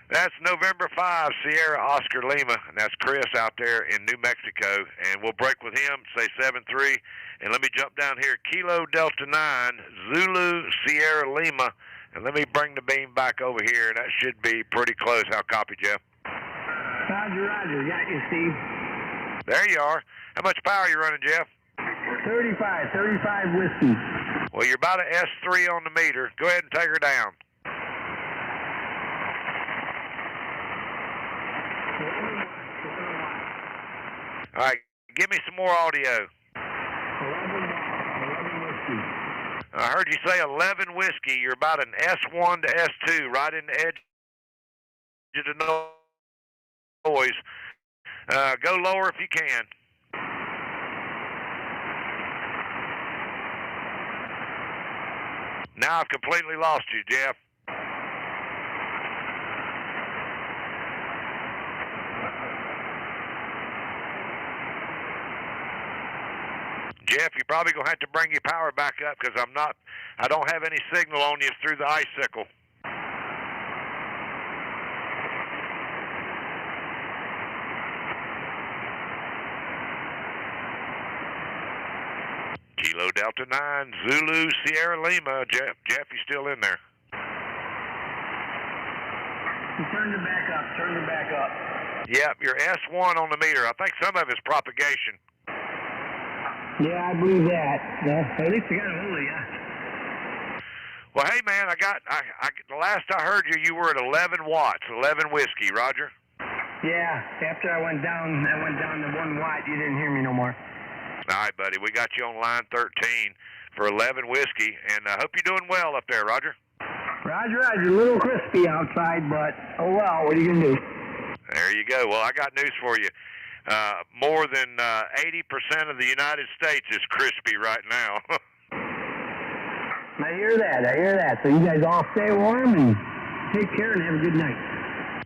Speaker 3: That's November 5, Sierra Oscar Lima, and that's Chris out there in New Mexico. And we'll break with him, say 7-3. And let me jump down here, Kilo Delta 9, Zulu Sierra Lima. And let me bring the beam back over here. That should be pretty close. How copy, Jeff?
Speaker 6: Roger. Got you, Steve.
Speaker 3: There you are. How much power are you running, Jeff?
Speaker 6: 35 whiskey.
Speaker 3: Well, you're about an S3 on the meter. Go ahead and take her down. All right, give me some more audio.
Speaker 6: 11 whiskey.
Speaker 3: I heard you say 11 whiskey. You're about an S1 to S2, right in the edge of the noise. Go lower if you can. Now I've completely lost you, Jeff. Jeff, you're probably going to have to bring your power back up because I don't have any signal on you through the icicle. Kilo Delta 9, Zulu Sierra Lima. Jeff, you still in there?
Speaker 6: Turn it back up.
Speaker 3: Yep, you're S1 on the meter. I think some of it's propagation.
Speaker 6: Yeah, I believe that. Yeah, at least I got a hold of you.
Speaker 3: Well, hey, man, the last I heard you were at 11 watts, 11 whiskey, Roger?
Speaker 6: Yeah, after I went down to 1 watt, you didn't hear me no more.
Speaker 3: All right, buddy. We got you on line 13 for 11 whiskey, and I hope you're doing well up there, Roger.
Speaker 6: Roger, a little crispy outside, but oh well, what are you going to do?
Speaker 3: There you go. Well, I got news for you. More than 80% of the United States is crispy right now.
Speaker 6: I hear that. So you guys all stay warm and take care and have a good night.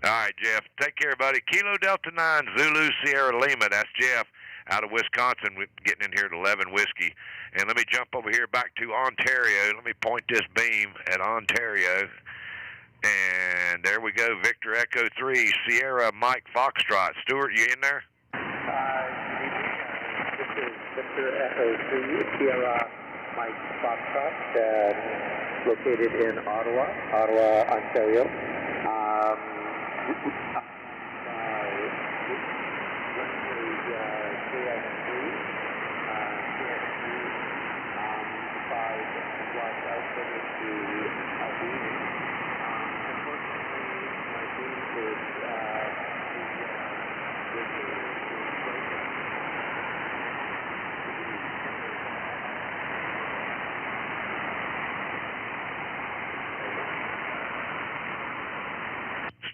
Speaker 3: All right, Jeff. Take care, buddy. Kilo Delta 9, Zulu Sierra Lima. That's Jeff out of Wisconsin. We're getting in here at 11 whiskey. And let me jump over here back to Ontario. Let me point this beam at Ontario. And there we go. Victor Echo 3, Sierra Mike Foxtrot. Stuart, you in there?
Speaker 5: This is Victor Echo 3, Sierra Mike Foxtrot, located in Ottawa, Ontario.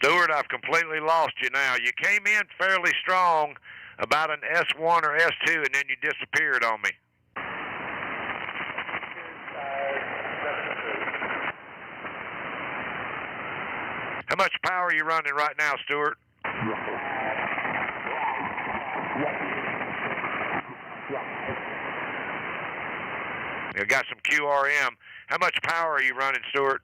Speaker 3: Stuart, I've completely lost you now. You came in fairly strong, about an S1 or S2, and then you disappeared on me. How much power are you running right now, Stuart? You got some QRM. How much power are you running, Stuart?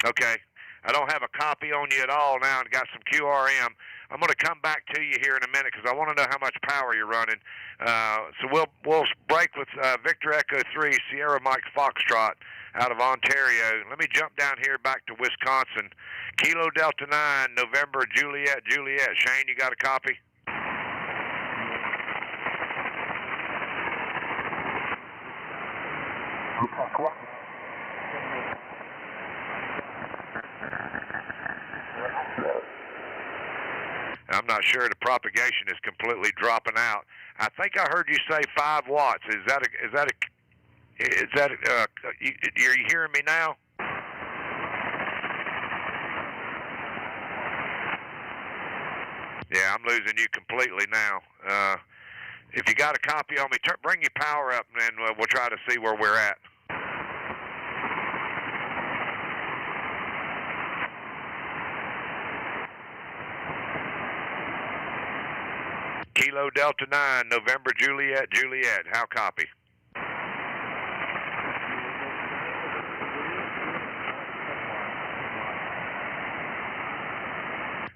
Speaker 3: Okay. I don't have a copy on you at all now and got some QRM. I'm going to come back to you here in a minute because I want to know how much power you're running. So we'll break with Victor Echo 3, Sierra Mike Foxtrot out of Ontario. Let me jump down here back to Wisconsin. Kilo Delta 9, November, Juliet. Shane, you got a copy? I'm not sure the propagation is completely dropping out. I think I heard you say 5 watts. Are you hearing me now? Yeah, I'm losing you completely now. If you got a copy on me, bring your power up, and then we'll try to see where we're at. Kilo Delta 9, November, Juliet. How copy?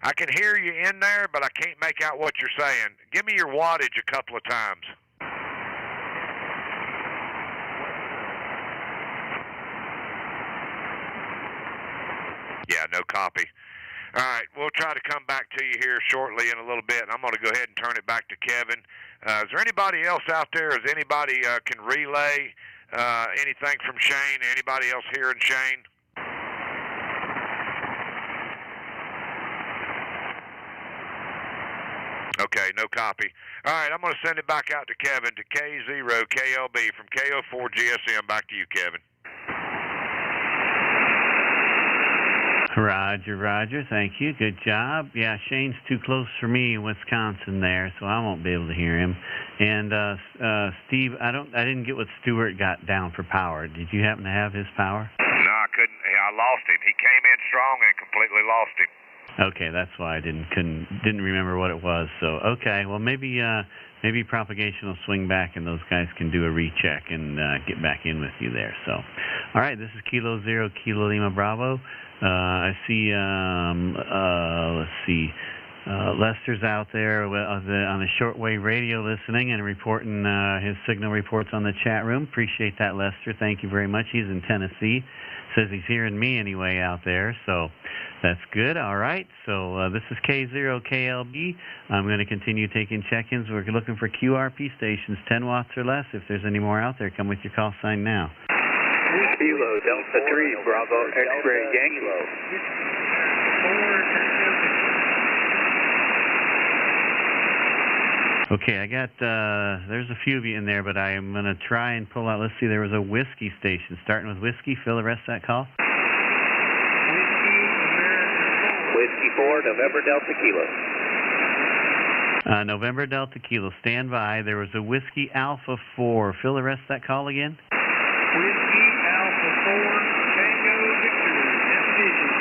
Speaker 3: I can hear you in there, but I can't make out what you're saying. Give me your wattage a couple of times. Yeah, no copy. All right, we'll try to come back to you here shortly in a little bit. I'm going to go ahead and turn it back to Kevin. Is there anybody else out there? Is anybody can relay anything from Shane? Anybody else hearing Shane? Okay, no copy. All right, I'm going to send it back out to Kevin, to K0KLB from KO4 GSM. Back to you, Kevin.
Speaker 2: Roger. Thank you. Good job. Yeah, Shane's too close for me in Wisconsin there, so I won't be able to hear him. And Steve, I didn't get what Stuart got down for power. Did you happen to have his power?
Speaker 3: No, I couldn't. I lost him. He came in strong and completely lost him.
Speaker 2: Okay, that's why I didn't remember what it was. So okay, well maybe propagation will swing back and those guys can do a recheck and get back in with you there. So, all right, this is Kilo 0 Kilo Lima Bravo. I see. Let's see. Lester's out there on the shortwave radio listening and reporting his signal reports on the chat room. Appreciate that, Lester. Thank you very much. He's in Tennessee. Says he's hearing me anyway out there, so that's good. All right, so this is K0KLB. I'm going to continue taking check-ins. We're looking for QRP stations, 10 watts or less. If there's any more out there, come with your call sign now.
Speaker 6: Kilo Delta 3, Bravo X-Ray Yankee.
Speaker 2: Okay, I got, there's a few of you in there, but I'm going to try and pull out, let's see, there was a whiskey station. Starting with whiskey, Phil, the rest of that call.
Speaker 6: Whiskey 4, November Delta Kilo.
Speaker 2: November Delta Kilo, stand by. There was a Whiskey Alpha 4. Fill the rest of that call again.
Speaker 12: Whiskey Alpha 4, Tango Victor.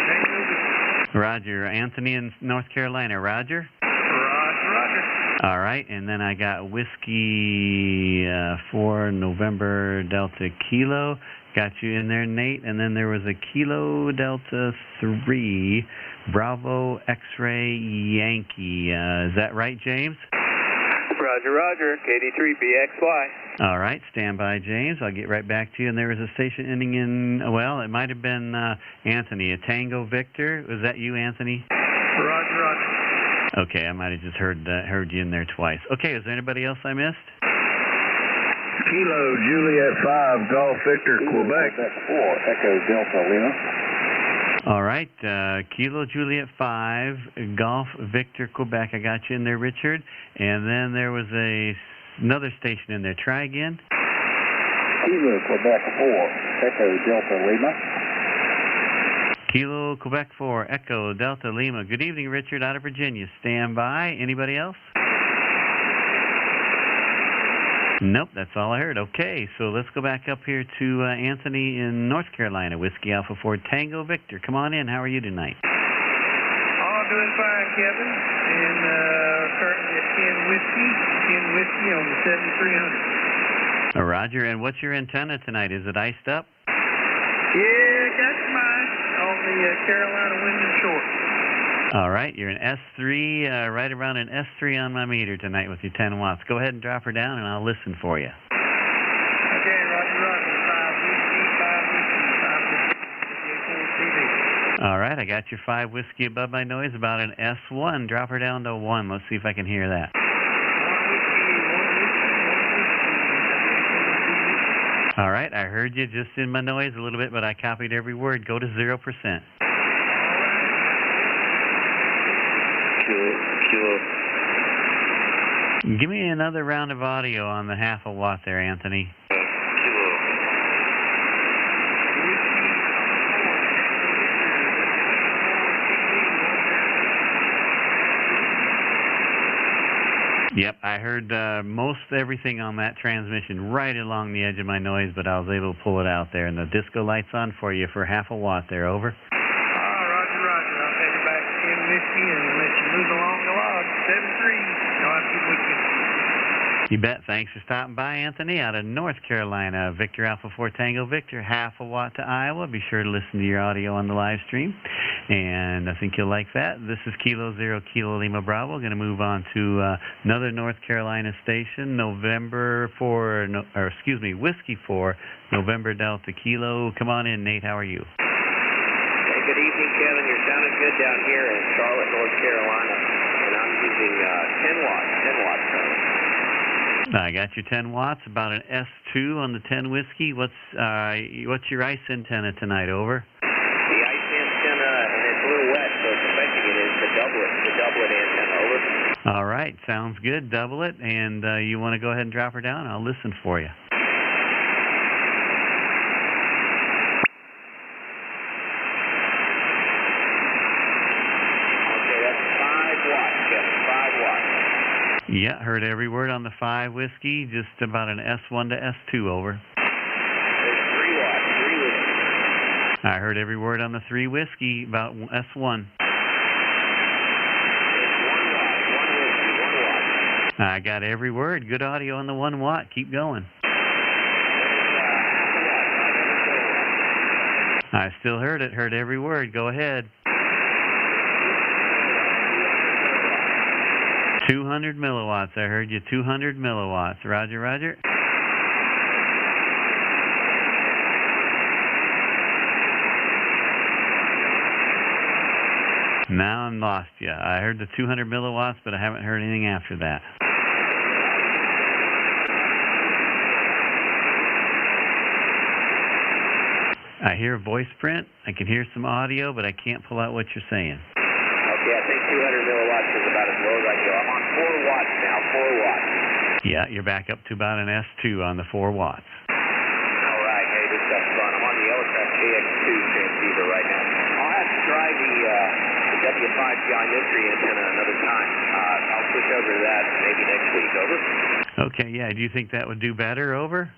Speaker 12: Tango Victor.
Speaker 2: Roger. Anthony in North Carolina. Roger?
Speaker 12: Roger.
Speaker 2: All right, and then I got Whiskey 4, November Delta Kilo. Got you in there, Nate. And then there was a Kilo Delta 3, Bravo X-Ray Yankee. Is that right, James?
Speaker 6: Roger, KD3BXY.
Speaker 2: All right, stand by, James. I'll get right back to you. And there was a station ending in, well, it might have been Anthony, a Tango Victor. Was that you, Anthony?
Speaker 12: Roger.
Speaker 2: Okay, I might have just heard you in there twice. Okay, is there anybody else I missed?
Speaker 4: Kilo Juliet 5, Golf Victor, Quebec.
Speaker 5: 4, Echo Delta Lima.
Speaker 2: All right, Kilo Juliet 5, Golf Victor, Quebec. I got you in there, Richard. And then there was another station in there. Try again.
Speaker 5: Kilo Quebec 4, Echo Delta Lima.
Speaker 2: Kilo Quebec 4, Echo Delta Lima. Good evening, Richard, out of Virginia. Stand by. Anybody else? Nope, that's all I heard. Okay, so let's go back up here to Anthony in North Carolina, Whiskey Alpha 4 Tango Victor. Come on in. How are you tonight?
Speaker 12: Oh, doing fine, Kevin. And currently at 10 whiskey on the 7300.
Speaker 2: Roger, and what's your antenna tonight? Is it iced up?
Speaker 12: Yeah, got mine on the Carolina Wind and Short.
Speaker 2: All right, you're an S3, right around an S3 on my meter tonight with your 10 watts. Go ahead and drop her down, and I'll listen for you.
Speaker 12: Okay, Roger. 5 whiskey.
Speaker 2: All right, I got your 5 whiskey above my noise, about an S1. Drop her down to 1. Let's see if I can hear that.
Speaker 12: 1 whiskey.
Speaker 2: All right, I heard you just in my noise a little bit, but I copied every word. Go to 0%.
Speaker 6: Kilo.
Speaker 2: Give me another round of audio on the half a watt there, Anthony. Yep, I heard most everything on that transmission right along the edge of my noise, but I was able to pull it out there. And the disco light's on for you for half a watt there, over.
Speaker 12: Roger. I'll take it back to 10 whiskey and let you move along the log. 7-3. I'll have to keep with you.
Speaker 2: You bet. Thanks for stopping by, Anthony, out of North Carolina. Victor Alpha 4 Tango Victor, half a watt to Iowa. Be sure to listen to your audio on the live stream, and I think you'll like that. This is Kilo 0 Kilo Lima Bravo. Going to move on to another North Carolina station, Whiskey 4, November Delta Kilo. Come on in, Nate. How are you?
Speaker 6: Hey, good evening, Kevin. You're sounding good down here in Charlotte, North Carolina, and I'm using 10 watts currently.
Speaker 2: I got your 10 watts, about an S2 on the 10 whiskey. What's your ice antenna tonight, over?
Speaker 6: The ice antenna, and it's a little wet, so it's affecting it, is the doublet antenna, over.
Speaker 2: All right, sounds good. Double it, and you want to go ahead and drop her down? I'll listen for you.
Speaker 6: Okay, that's 5 watts, Kevin, 5 watts.
Speaker 2: Yeah, heard every word on the 5 whiskey, just about an S1 to S2, over.
Speaker 6: There's 3 watts, 3 whiskey.
Speaker 2: I heard every word on the 3 whiskey, about S1.
Speaker 6: There's 1 watt, 1 watt.
Speaker 2: I got every word. Good audio on the 1 watt. Keep going. I still heard it. Heard every word. Go ahead. 200 milliwatts. I heard you. 200 milliwatts. Roger. Now I'm lost you. I heard the 200 milliwatts, but I haven't heard anything after that. I hear a voice print. I can hear some audio, but I can't pull out what you're saying.
Speaker 11: Okay, I think 200 milliwatts is about as low as I go. I'm on 4 watts now, 4 watts.
Speaker 2: Yeah, you're back up to about an S2 on the 4 watts.
Speaker 11: All right, hey, this stuff's fun. I'm on the LSF KX2 transceiver right now. I'll have to try the W5GI mystery antenna another time. I'll switch over to that maybe next week. Over.
Speaker 2: Okay, yeah. Do you think that would do better? Over?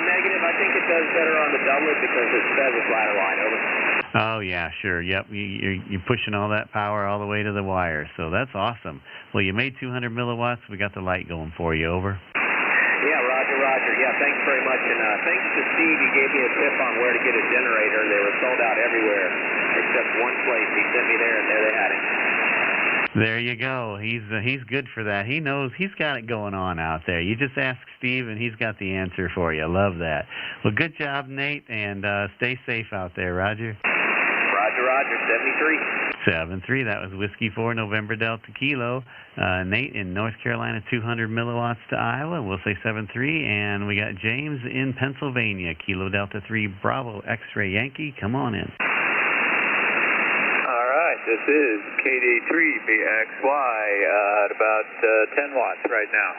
Speaker 11: Negative. I think it does better on the doublet because it says a flatter line. Over.
Speaker 2: Oh, yeah, sure. Yep, you're pushing all that power all the way to the wire, so that's awesome. Well, you made 200 milliwatts. We got the light going for you. Over.
Speaker 11: Yeah, Roger. Yeah, thanks very much. And thanks to Steve, he gave me a tip on where to get a generator. They were sold out everywhere except one place. He sent me there, and there they had it.
Speaker 2: There you go. He's good for that. He knows he's got it going on out there. You just ask Steve, and he's got the answer for you. I love that. Well, good job, Nate, and stay safe out there, Roger.
Speaker 11: Roger, 73.
Speaker 2: 73. That was Whiskey 4, November Delta Kilo. Nate in North Carolina, 200 milliwatts to Iowa. We'll say 73. And we got James in Pennsylvania, Kilo Delta 3, Bravo X-Ray Yankee. Come on in.
Speaker 8: All right, this is KD3BXY at about 10 watts right now.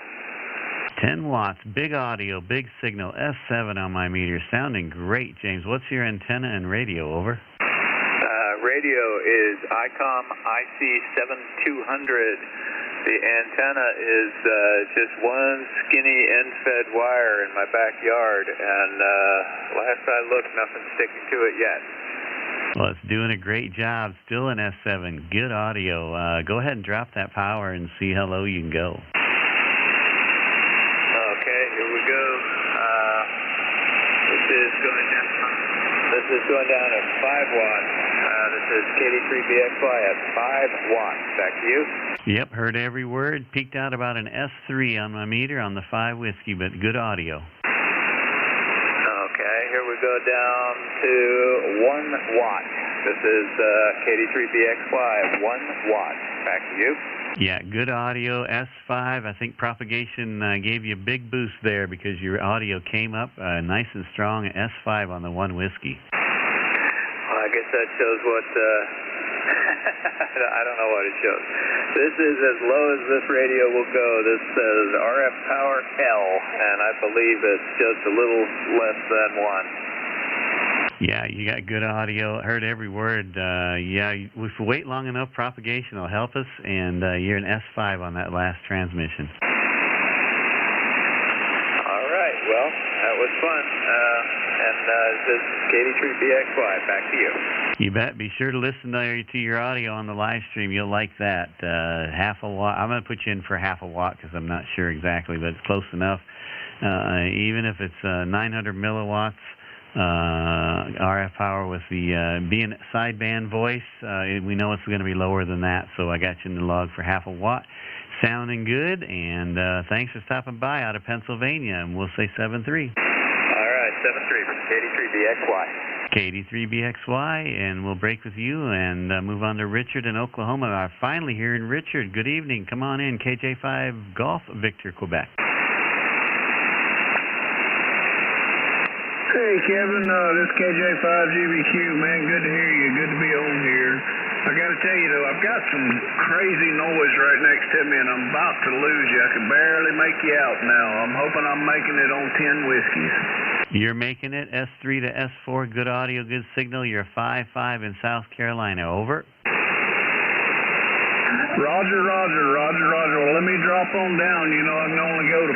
Speaker 2: 10 watts, big audio, big signal, S7 on my meter. Sounding great, James. What's your antenna and radio? Over.
Speaker 8: Radio is ICOM IC7200. The antenna is just one skinny end-fed wire in my backyard, and last I looked, nothing's sticking to it yet.
Speaker 2: Well, it's doing a great job. Still an S7. Good audio. Go ahead and drop that power and see how low you can go.
Speaker 8: Okay, here we go. This is going down at 5 watts. This is KD3BXY at 5 watts. Back to you.
Speaker 2: Yep, heard every word. Peaked out about an S3 on my meter on the 5 whiskey, but good audio.
Speaker 8: Okay, here we go down to 1 watt. This is KD3BXY at 1 watt. Back to you.
Speaker 2: Yeah, good audio, S5. I think propagation gave you a big boost there because your audio came up nice and strong at S5 on the 1 whiskey.
Speaker 8: Well, I guess that shows what, I don't know what it shows. This is as low as this radio will go. This says RF power L, and I believe it's just a little less than 1.
Speaker 2: Yeah, you got good audio. Heard every word. Yeah, if we wait long enough, propagation will help us, and you're an S5 on that last transmission.
Speaker 8: All right, well, that was fun. This is KD3BXY. Back to you.
Speaker 2: You bet. Be sure to listen to your audio on the live stream. You'll like that. Half a watt. I'm going to put you in for half a watt because I'm not sure exactly, but it's close enough. Even if it's 900 milliwatts, RF power with the being sideband voice, we know it's going to be lower than that, so I got you in the log for half a watt. Sounding good, and thanks for stopping by out of Pennsylvania, and we'll say 7-3.
Speaker 8: All right, 7-3 from KD3BXY.
Speaker 2: KD3BXY, and we'll break with you and move on to Richard in Oklahoma. I'm finally hearing Richard. Good evening. Come on in. KJ5 Golf Victor, Quebec.
Speaker 13: Hey, Kevin, this is KJ5GBQ, man. Good to hear you. Good to be on here. I got to tell you, though, I've got some crazy noise right next to me, and I'm about to lose you. I can barely make you out now. I'm hoping I'm making it on 10 whiskeys.
Speaker 2: You're making it S3 to S4. Good audio, good signal. You're 5-5 in South Carolina. Over.
Speaker 13: Roger. Well, let me drop on down. You know I can only go to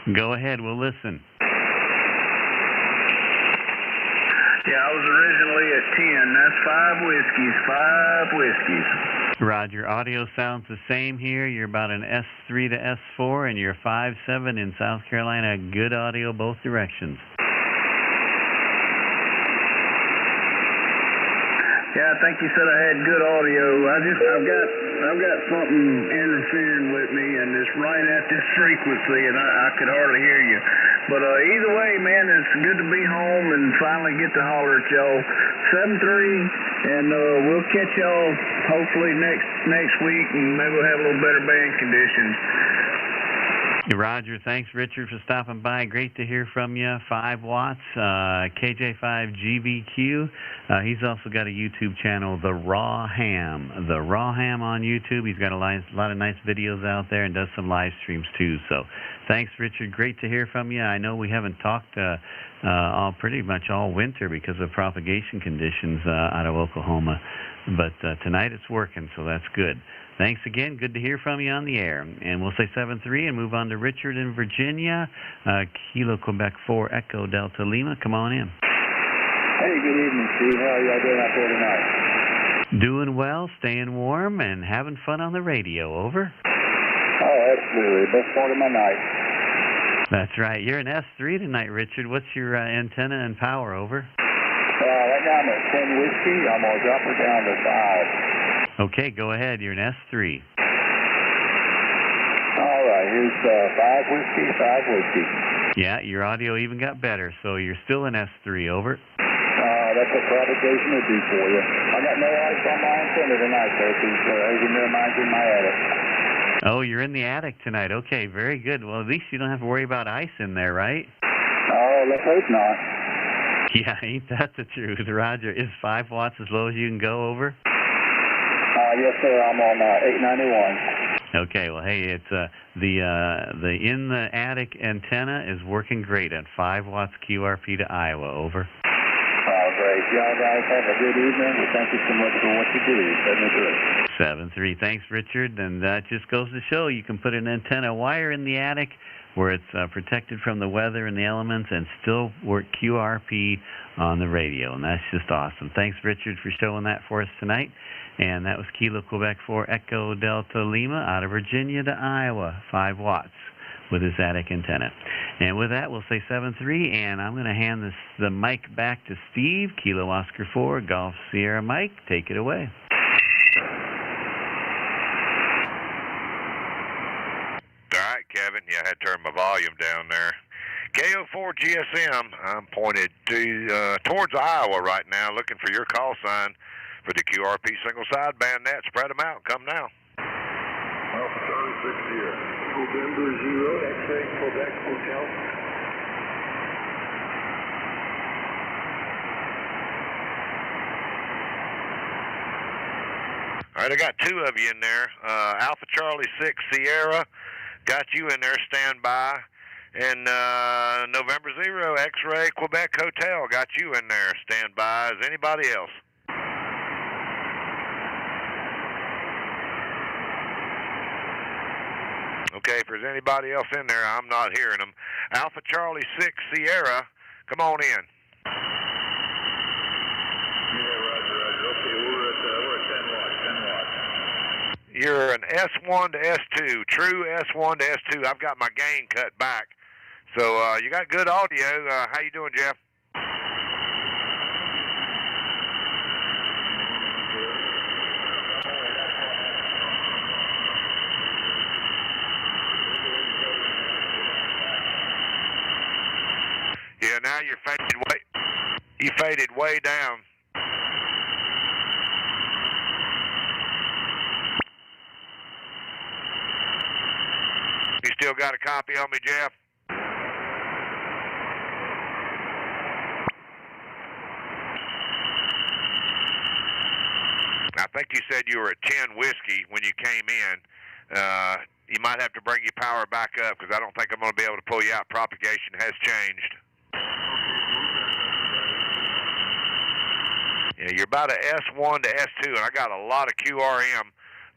Speaker 13: 5.
Speaker 2: Go ahead. We'll listen.
Speaker 13: Yeah, I was originally at 10. That's 5 whiskeys.
Speaker 2: Roger. Audio sounds the same here. You're about an S3 to S4, and you're 5-7 in South Carolina. Good audio both directions.
Speaker 13: Yeah, I think you said I had good audio. I've got something interfering with me, and it's right at this frequency, and I could hardly hear you. But either way, man, it's good to be home and finally get to holler at y'all. 7-3, and we'll catch y'all hopefully next week, and maybe we'll have a little better band conditions.
Speaker 2: Roger, thanks, Richard, for stopping by. Great to hear from you. 5 watts, KJ5GVQ. He's also got a YouTube channel, The Raw Ham. The Raw Ham on YouTube. He's got a lot of nice videos out there and does some live streams too. So thanks, Richard. Great to hear from you. I know we haven't talked pretty much all winter because of propagation conditions out of Oklahoma. But tonight it's working, so that's good. Thanks again. Good to hear from you on the air. And we'll say 7-3 and move on to Richard in Virginia. Kilo Quebec 4 Echo Delta Lima. Come on in.
Speaker 14: Hey, good evening, Steve. How are y'all doing out there tonight?
Speaker 2: Doing well, staying warm, and having fun on the radio. Over.
Speaker 14: Oh, absolutely. Best part of my night.
Speaker 2: That's right. You're in S3 tonight, Richard. What's your antenna and power? Over.
Speaker 14: Right now I'm at 10 whiskey. I'm going to drop her down to 5.
Speaker 2: Okay, go ahead. You're in S3.
Speaker 14: All right, here's 5 whiskey, 5 whiskey.
Speaker 2: Yeah, your audio even got better, so you're still in S3. Over.
Speaker 14: That's what propagation would do for you. I got no ice on my antenna tonight, though, because as you know, mine's in my attic.
Speaker 2: Oh, you're in the attic tonight. Okay, very good. Well, at least you don't have to worry about ice in there, right?
Speaker 14: Oh, let's hope not.
Speaker 2: Yeah, ain't that the truth, Roger? Is 5 watts as low as you can go? Over.
Speaker 14: Yes, sir. I'm on 891.
Speaker 2: Okay. Well, hey, it's the in the attic antenna is working great at 5 watts QRP to Iowa. Over.
Speaker 14: Oh, great. Y'all guys have a good evening. We thank you so much for what you do.
Speaker 2: 7-3. Thanks, Richard. And that just goes to show you can put an antenna wire in the attic where it's protected from the weather and the elements and still work QRP on the radio. And that's just awesome. Thanks, Richard, for showing that for us tonight. And that was Kilo Quebec 4 Echo Delta Lima out of Virginia to Iowa, 5 watts with his attic antenna. And with that, we'll say 7-3, and I'm going to hand the mic back to Steve, Kilo Oscar 4, Golf Sierra Mike. Take it away.
Speaker 3: Kevin. Yeah, I had to turn my volume down there. KO4 GSM, I'm pointed towards Iowa right now, looking for your call sign for the QRP single sideband net. Spread them out. Come now.
Speaker 14: Alpha Charlie 6 Sierra. November 0, X-ray, Quebec Hotel.
Speaker 3: All right, I got 2 of you in there. Alpha Charlie 6 Sierra. Got you in there, stand by. And November 0, X-Ray, Quebec Hotel. Got you in there, stand by. Is anybody else? Okay, if there's anybody else in there, I'm not hearing them. Alpha Charlie 6 Sierra, come on in. You're an S1 to S2, true S1 to S2. I've got my gain cut back. So you got good audio. How you doing, Jeff? Yeah, now you're faded way down. You still got a copy on me, Jeff? I think you said you were at 10 whiskey when you came in. You might have to bring your power back up because I don't think I'm going to be able to pull you out. Propagation has changed. Yeah, you're about a S1 to S2, and I got a lot of QRM,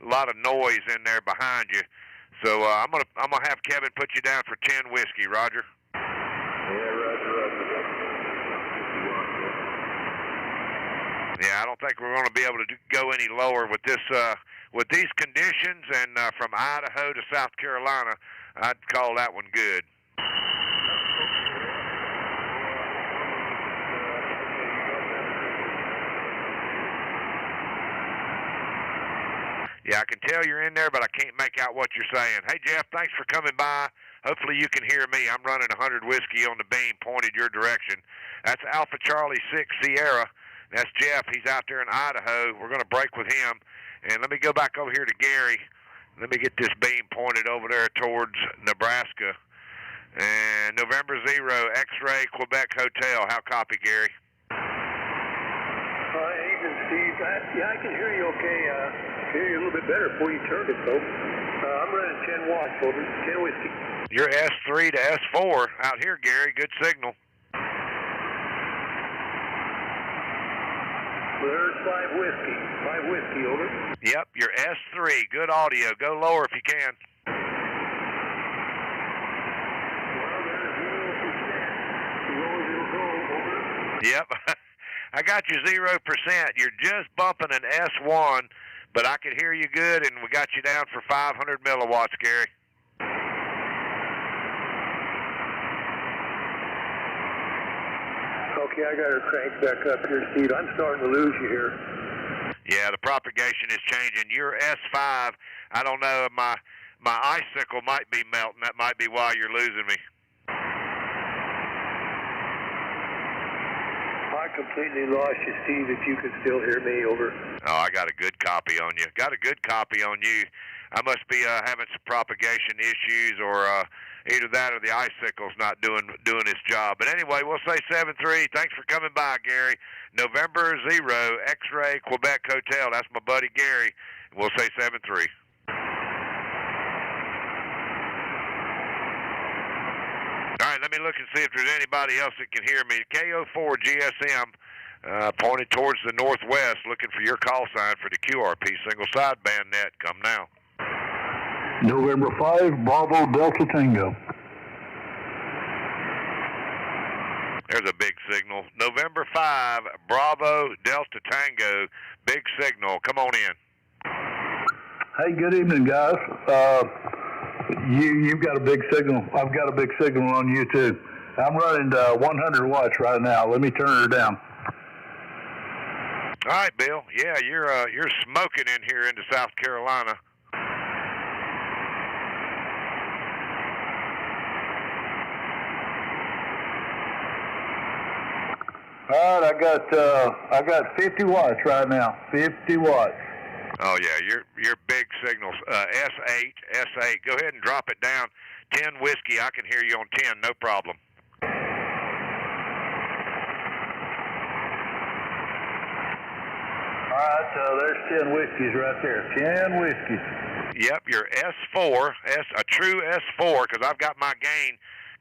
Speaker 3: a lot of noise in there behind you. So I'm gonna have Kevin put you down for 10 whiskey, Roger. Yeah, I don't think we're going to be able to go any lower with this with these conditions, and from Idaho to South Carolina, I'd call that one good. Yeah, I can tell you're in there, but I can't make out what you're saying. Hey, Jeff, thanks for coming by. Hopefully you can hear me. I'm running 100 whiskey on the beam pointed your direction. That's Alpha Charlie 6 Sierra. That's Jeff. He's out there in Idaho. We're going to break with him. And let me go back over here to Gary. Let me get this beam pointed over there towards Nebraska. And November 0, X-Ray, Quebec Hotel. How copy, Gary?
Speaker 15: Evening, Steve. Yeah, I can hear you okay. Hear you a little bit better before you turned it, though. I'm running 10 watts, over. 10 whiskey.
Speaker 3: You're S3 to S4 out here, Gary. Good signal.
Speaker 15: There's 5 whiskey. 5 whiskey, over.
Speaker 3: Yep, you're S3. Good audio. Go lower if you can. Yep. I got you 0%. You're just bumping an S1, but I could hear you good, and we got you down for 500 milliwatts, Gary.
Speaker 15: Okay, I got her cranked back up here, Steve. I'm starting to lose you here.
Speaker 3: Yeah, the propagation is changing. You're S5. I don't know. My icicle might be melting. That might be why you're losing me.
Speaker 15: I completely lost you, Steve, if you can still hear me, over.
Speaker 3: Oh, I got a good copy on you. Got a good copy on you. I must be having some propagation issues, or either that or the icicle's not doing its job. But anyway, we'll say 7-3. Thanks for coming by, Gary. November 0, X-Ray, Quebec Hotel. That's my buddy Gary. We'll say 7-3. All right, let me look and see if there's anybody else that can hear me. KO4 GSM pointed towards the northwest, looking for your call sign for the QRP single sideband net. Come now.
Speaker 14: November 5, Bravo Delta Tango.
Speaker 3: There's a big signal. November 5, Bravo Delta Tango, big signal. Come on in.
Speaker 14: Hey, good evening, guys. You've got a big signal. I've got a big signal on you too. I'm running 100 watts right now. Let me turn her down.
Speaker 3: All right, Bill. Yeah, you're smoking in here into South Carolina.
Speaker 14: All right, I got 50 watts right now. 50 watts.
Speaker 3: Oh yeah, your big signals. S8. Go ahead and drop it down. 10 whiskey. I can hear you on 10. No problem.
Speaker 14: All right, there's 10 whiskeys right there. 10 whiskeys.
Speaker 3: Yep, your S4, a true S4, because I've got my gain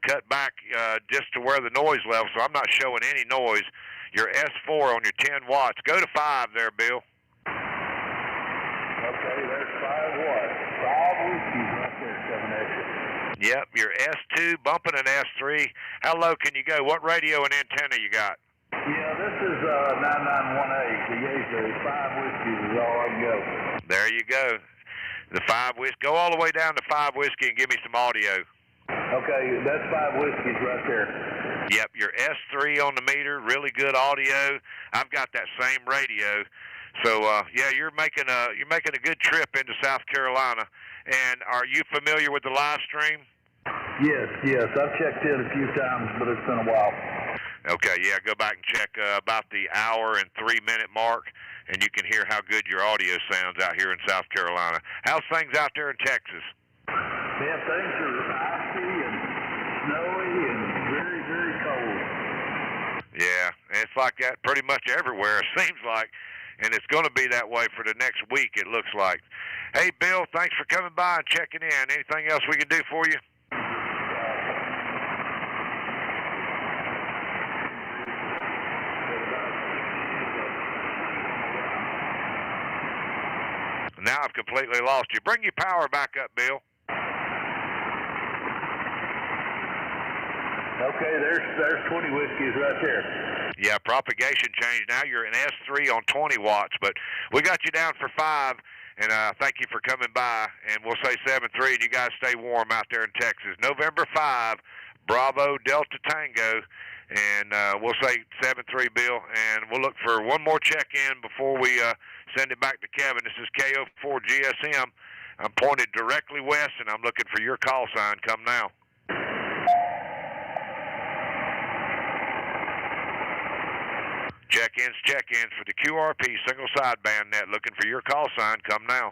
Speaker 3: cut back just to where the noise level, so I'm not showing any noise. Your S4 on your 10 watts. Go to 5 there, Bill.
Speaker 14: Okay, there's 5 watts. 5 whiskeys right there coming at you.
Speaker 3: Yep, your S2 bumping an S3. How low can you go? What radio and antenna you got?
Speaker 14: Yeah, this is 9918. The Yaesu. 5 whiskeys is all I can go.
Speaker 3: There you go. The 5 whiskey. Go all the way down to 5 whiskey and give me some audio.
Speaker 14: Okay, that's 5 whiskeys right there.
Speaker 3: Yep, your S3 on the meter, really good audio. I've got that same radio. So yeah, you're making a good trip into South Carolina. And are you familiar with the live stream?
Speaker 14: Yes, I've checked in a few times, but it's been a while.
Speaker 3: Okay, yeah, go back and check about the hour and 3-minute mark, and you can hear how good your audio sounds out here in South Carolina. How's things out there in Texas?
Speaker 14: Yeah, things are icy and snowy and very, very cold.
Speaker 3: Yeah, it's like that pretty much everywhere, it seems like. And it's going to be that way for the next week, it looks like. Hey, Bill, thanks for coming by and checking in. Anything else we can do for you? Now I've completely lost you. Bring your power back up, Bill.
Speaker 14: Okay, there's 20 whiskeys right there.
Speaker 3: Yeah, propagation change. Now you're an S3 on 20 watts, but we got you down for 5, and thank you for coming by, and we'll say 7-3, and you guys stay warm out there in Texas. November 5, Bravo Delta Tango, and we'll say 7-3, Bill, and we'll look for one more check-in before we send it back to Kevin. This is KO4 GSM. I'm pointed directly west, and I'm looking for your call sign. Come now. Check-ins for the QRP single sideband net. Looking for your call sign. Come now.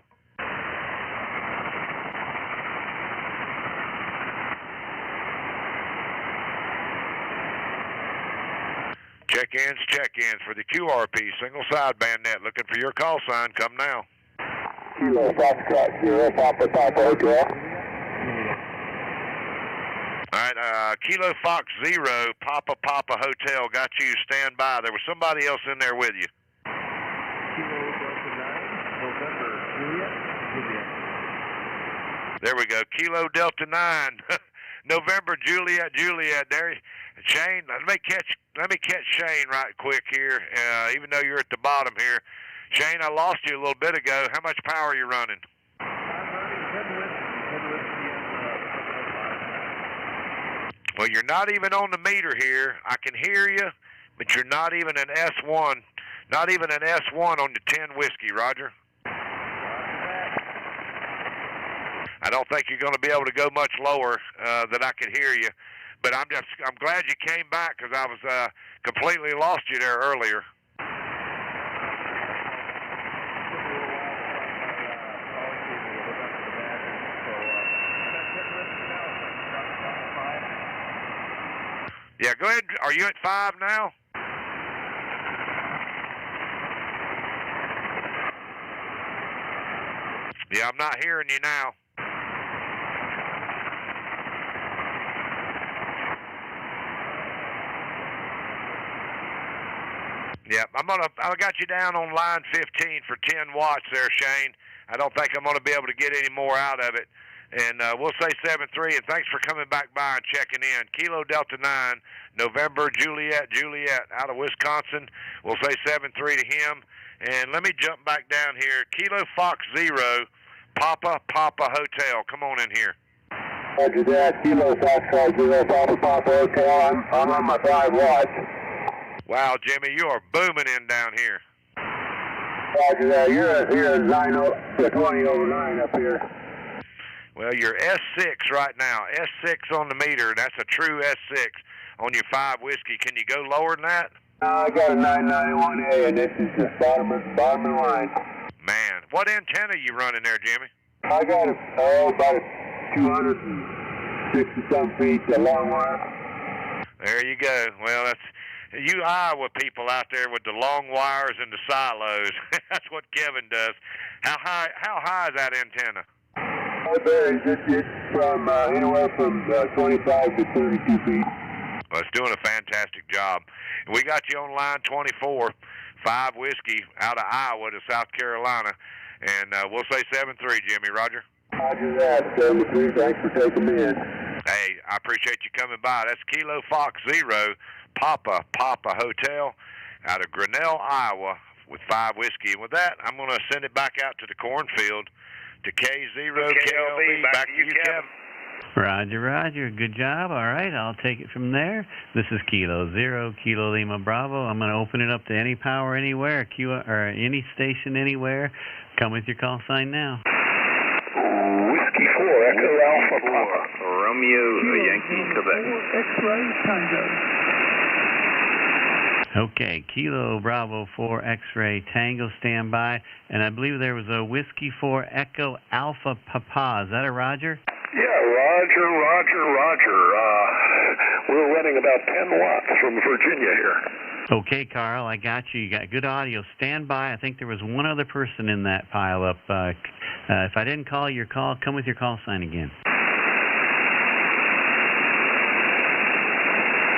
Speaker 3: Check-ins for the QRP single sideband net. Looking for your call sign. Come now.
Speaker 4: Kilo Foxtrot 0, Papa Hotel.
Speaker 3: All right, Kilo Fox 0, Papa Hotel. Got you. Stand by. There was somebody else in there with you. There we go. Kilo Delta 9, November Juliet. There, Shane. Let me catch Shane right quick here. Even though you're at the bottom here, Shane, I lost you a little bit ago. How much power are you running? Well, you're not even on the meter here. I can hear you, but you're not even an S1. Not even an S1 on the 10 whiskey, Roger. I don't think you're going to be able to go much lower than I can hear you. But I'm glad you came back because I was completely lost you there earlier. Yeah, go ahead. Are you at 5 now? Yeah, I'm not hearing you now. Yeah, I got you down on line 15 for 10 watts there, Shane. I don't think I'm going to be able to get any more out of it. And we'll say 7-3, and thanks for coming back by and checking in. Kilo Delta 9, November Juliet, out of Wisconsin. We'll say 7-3 to him. And let me jump back down here. Kilo Fox 0, Papa Hotel. Come on in here.
Speaker 4: Roger that. Kilo Fox 0, Papa Hotel. I'm on my 5 watts.
Speaker 3: Wow, Jimmy, you are booming in down here.
Speaker 4: Roger that. You're here at 2009 up here.
Speaker 3: Well, you're S6 right now. S6 on the meter. That's a true S6 on your 5 whiskey. Can you go lower than that?
Speaker 4: I got a 991A, and this is the bottom of the line.
Speaker 3: Man, what antenna you running there, Jimmy?
Speaker 4: I got about 260-some feet, a long wire.
Speaker 3: There you go. Well, that's you Iowa people out there with the long wires and the silos. That's what Kevin does. How high is that antenna?
Speaker 4: It varies. It's from anywhere from 25 to 32 feet.
Speaker 3: Well, it's doing a fantastic job. We got you on line 24, 5 whiskey out of Iowa to South Carolina, and we'll say 7-3, Jimmy. Roger.
Speaker 4: Roger that. 7-3. Thanks for taking me in.
Speaker 3: Hey, I appreciate you coming by. That's Kilo Fox 0, Papa Hotel out of Grinnell, Iowa with 5 whiskey. And with that, I'm going to send it back out to the cornfield to K0 KLB. Back to you, Kevin.
Speaker 2: Roger. Good job. All right, I'll take it from there. This is Kilo 0, Kilo Lima Bravo. I'm going to open it up to any power anywhere, or any station anywhere. Come with your call sign now.
Speaker 4: Whiskey 4, Echo Alpha Papa.
Speaker 11: Romeo Yankee, Quebec.
Speaker 9: X-ray Tango.
Speaker 2: Okay, Kilo Bravo 4 X-ray Tango, stand by. And I believe there was a Whiskey 4 Echo Alpha Papa. Is that a Roger?
Speaker 15: Yeah, Roger. We're running about 10 watts from Virginia here.
Speaker 2: Okay, Carl, I got you. You got good audio. Stand by. I think there was one other person in that pile-up. If I didn't call your call, come with your call sign again.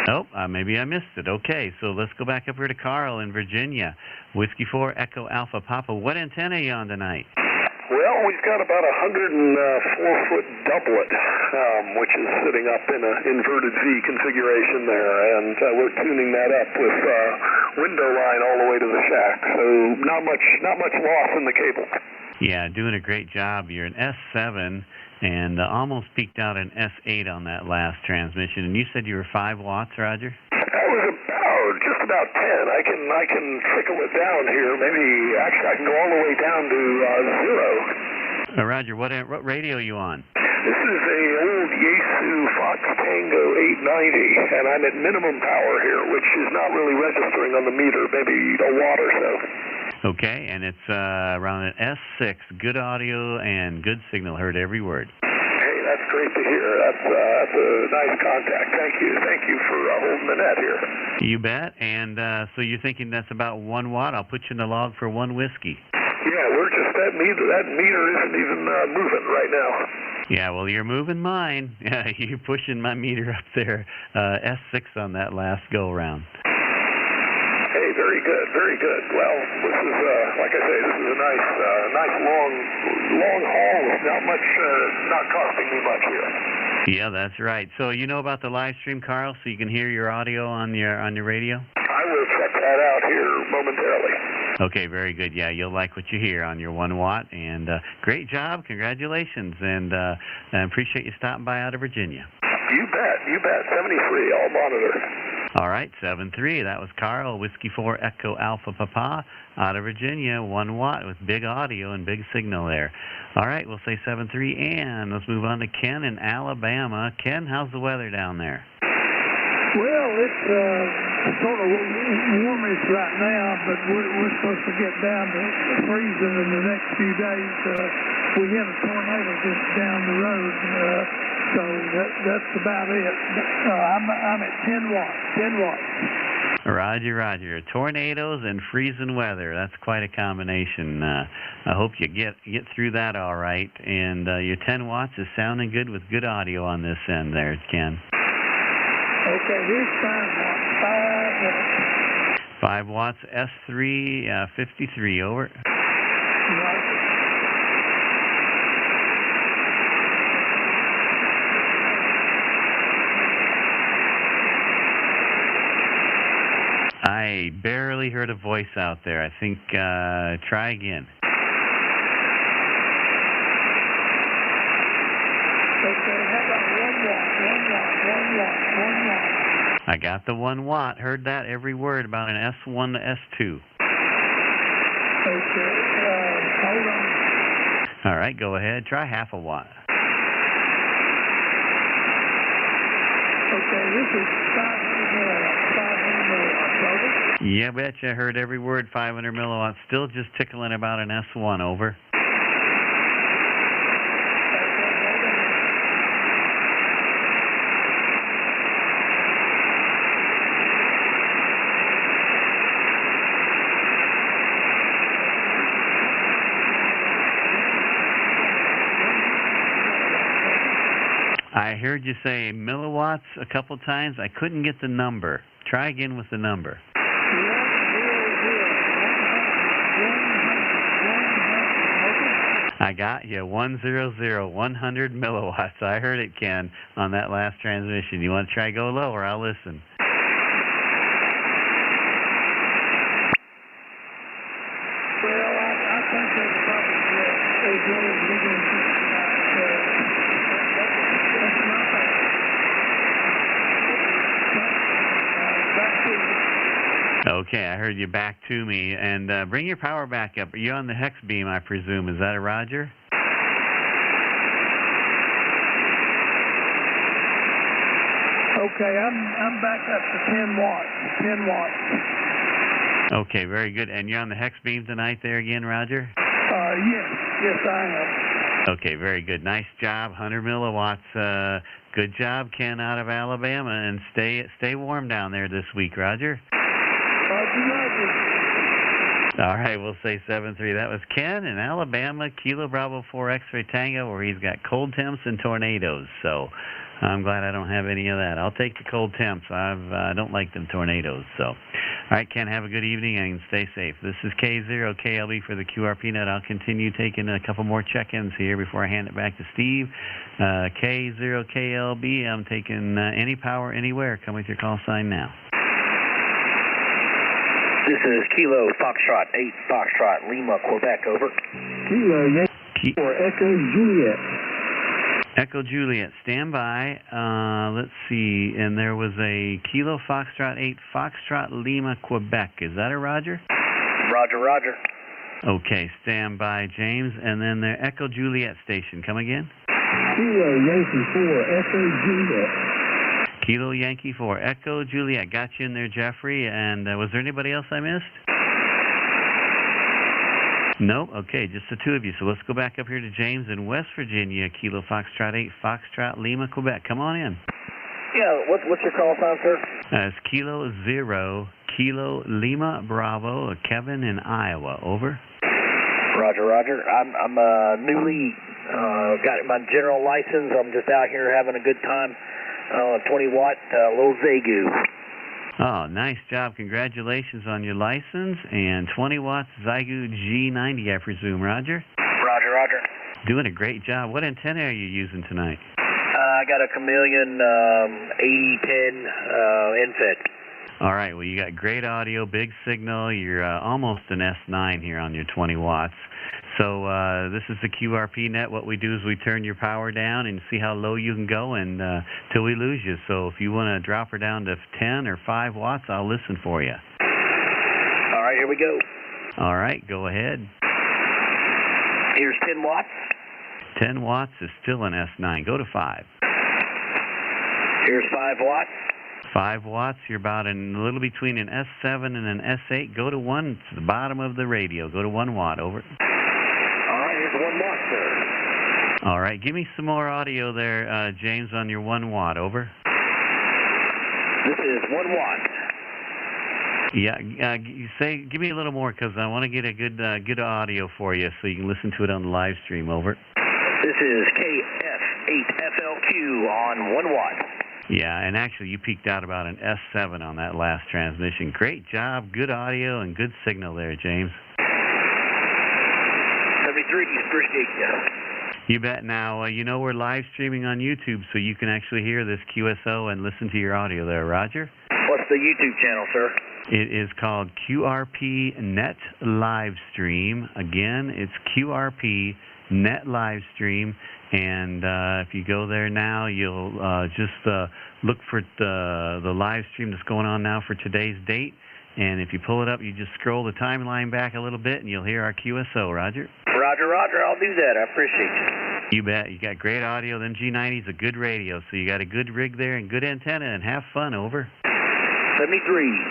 Speaker 2: Oh, maybe I missed it. Okay, so let's go back up here to Carl in Virginia. Whiskey 4 Echo Alpha Papa. What antenna are you on tonight?
Speaker 15: Well, we've got about a 104-foot doublet, which is sitting up in an inverted V configuration there, and we're tuning that up with window line all the way to the shack. So not much loss in the cable.
Speaker 2: Yeah, doing a great job. You're an S7 and almost peaked out an S8 on that last transmission. And you said you were 5 watts, Roger?
Speaker 15: That was just about 10. I can trickle it down here. Actually, I can go all the way down to 0.
Speaker 2: Roger, what radio are you on?
Speaker 15: This is a old Yaesu Fox Tango 890, and I'm at minimum power here, which is not really registering on the meter, maybe a watt or so.
Speaker 2: Okay, and it's around an S6. Good audio and good signal. Heard every word.
Speaker 15: Hey, That's great to hear. That's a nice contact. Thank you for holding the net here.
Speaker 2: You bet. And so you're thinking that's about 1 watt. I'll put you in the log for 1 whiskey.
Speaker 15: Yeah, we're just that meter isn't even moving right now.
Speaker 2: Yeah, well, you're moving mine. You're pushing my meter up there. S6 on that last go-round.
Speaker 15: Hey, very good, very good. Well, this is, like I say, this is a nice long haul with not costing me much here.
Speaker 2: Yeah, that's right. So you know about the live stream, Carl, so you can hear your audio on your radio?
Speaker 15: I will check that out here momentarily.
Speaker 2: Okay, very good. Yeah, you'll like what you hear on your 1 watt. And great job. Congratulations. And I appreciate you stopping by out of Virginia.
Speaker 15: You bet. 73, I'll monitor.
Speaker 2: All right, 7-3. That was Carl, Whiskey 4 Echo Alpha Papa out of Virginia, 1 watt with big audio and big signal there. All right, we'll say 7-3, and let's move on to Ken in Alabama. Ken, how's the weather down there?
Speaker 16: Well, it's sort of warmish right now, but we're supposed to get down to freezing in the next few days. We had a tornado just down the road, so that's about it. I'm at 10 watts.
Speaker 2: Roger. Tornadoes and freezing weather. That's quite a combination. I hope you get through that all right. And your 10 watts is sounding good with good audio on this end there, Ken.
Speaker 16: Okay, here's 5 watts.
Speaker 2: 5 watts, S3, 53, over. I barely heard a voice out there. I think, try again.
Speaker 16: Okay, how about 1 watt?
Speaker 2: I got the 1 watt. Heard that every word about an S1 to S2.
Speaker 16: Okay, hold on.
Speaker 2: All right, go ahead. Try half a watt.
Speaker 16: Okay, this is 500 milliwatts, over.
Speaker 2: Yeah, betcha. I heard every word, 500 milliwatts. Still just tickling about an S1, over. I heard you say milliwatts a couple times. I couldn't get the number. Try again with the number. I got you. 100, 100 milliwatts. I heard it, Ken, on that last transmission. You want to try go lower? I'll listen.
Speaker 16: Well, I think that's probably as low as we're going to get. That's not bad. Back to you.
Speaker 2: Okay, I heard you back to me. And bring your power back up. You're on the hex beam, I presume. Is that a Roger?
Speaker 16: Okay, I'm back up to 10 watts. 10 watts.
Speaker 2: Okay, very good. And you're on the hex beam tonight there again, Roger?
Speaker 16: Yes, I am.
Speaker 2: Okay, very good. Nice job, 100 milliwatts. Good job, Ken, out of Alabama, and stay warm down there this week, Roger.
Speaker 16: Roger.
Speaker 2: All right, we'll say 7-3. That was Ken in Alabama, Kilo Bravo 4 X-Ray Tango, where he's got cold temps and tornadoes. So I'm glad I don't have any of that. I'll take the cold temps. I don't like them tornadoes. So, all right, Ken, have a good evening and stay safe. This is K0KLB for the QRP Net. I'll continue taking a couple more check-ins here before I hand it back to Steve. K0KLB, I'm taking any power, anywhere. Come with your call sign now.
Speaker 17: This is Kilo Foxtrot 8 Foxtrot Lima, Quebec, over.
Speaker 16: Kilo Yankee for Echo Juliet.
Speaker 2: Echo Juliet, stand by. Let's see, and there was a Kilo Foxtrot 8 Foxtrot Lima, Quebec. Is that a Roger?
Speaker 17: Roger.
Speaker 2: Okay, stand by, James. And then the Echo Juliet station. Come again?
Speaker 16: Kilo Yankee 4 Echo Juliet.
Speaker 2: Kilo Yankee 4 Echo Juliet. Got you in there, Jeffrey. And was there anybody else I missed? Nope. Okay, just the two of you. So let's go back up here to James in West Virginia, Kilo Foxtrot 8, Foxtrot Lima, Quebec. Come on in.
Speaker 17: Yeah, what's your call sign, sir?
Speaker 2: It's Kilo 0, Kilo Lima Bravo, Kevin in Iowa. Over.
Speaker 17: Roger, Roger. I'm newly got my general license. I'm just out here having a good time. 20-watt little Zagu.
Speaker 2: Oh, nice job. Congratulations on your license. And 20 watts Zygu G90, I presume. Roger?
Speaker 17: Roger, Roger.
Speaker 2: Doing a great job. What antenna are you using tonight?
Speaker 17: I got a Chameleon 8010 infit.
Speaker 2: All right. Well, you got great audio, big signal. You're almost an S9 here on your 20 watts. So this is the QRP net. What we do is we turn your power down and see how low you can go and till we lose you. So if you want to drop her down to 10 or 5 watts, I'll listen for you.
Speaker 17: All right, here we go.
Speaker 2: All right, go ahead.
Speaker 17: Here's 10 watts.
Speaker 2: 10 watts is still an S9. Go to 5.
Speaker 17: Here's 5 watts.
Speaker 2: 5 watts, you're about a little between an S7 and an S8. Go to 1. It's the bottom of the radio. Go to 1 watt. Over.
Speaker 17: All right, here's 1 watt, sir.
Speaker 2: All right, give me some more audio there, James, on your 1 watt. Over.
Speaker 17: This is 1 watt.
Speaker 2: Yeah, give me a little more because I want to get a good audio for you so you can listen to it on the live stream. Over.
Speaker 17: This is KF8FLQ on 1 watt.
Speaker 2: Yeah, and actually you peaked out about an S7 on that last transmission. Great job, good audio, and good signal there, James.
Speaker 17: 73, appreciate you.
Speaker 2: You bet. Now, you know we're live streaming on YouTube, so you can actually hear this QSO and listen to your audio there, Roger.
Speaker 17: What's the YouTube channel, sir?
Speaker 2: It is called QRP Net Livestream. Again, it's QRP Net Livestream. And if you go there now, you'll just look for the live stream that's going on now for today's date. And if you pull it up, you just scroll the timeline back a little bit, and you'll hear our QSO, Roger.
Speaker 17: Roger, Roger. I'll do that. I appreciate you.
Speaker 2: You bet. You got great audio. Them G90's a good radio, so you got a good rig there and good antenna, and have fun. Over.
Speaker 17: 73.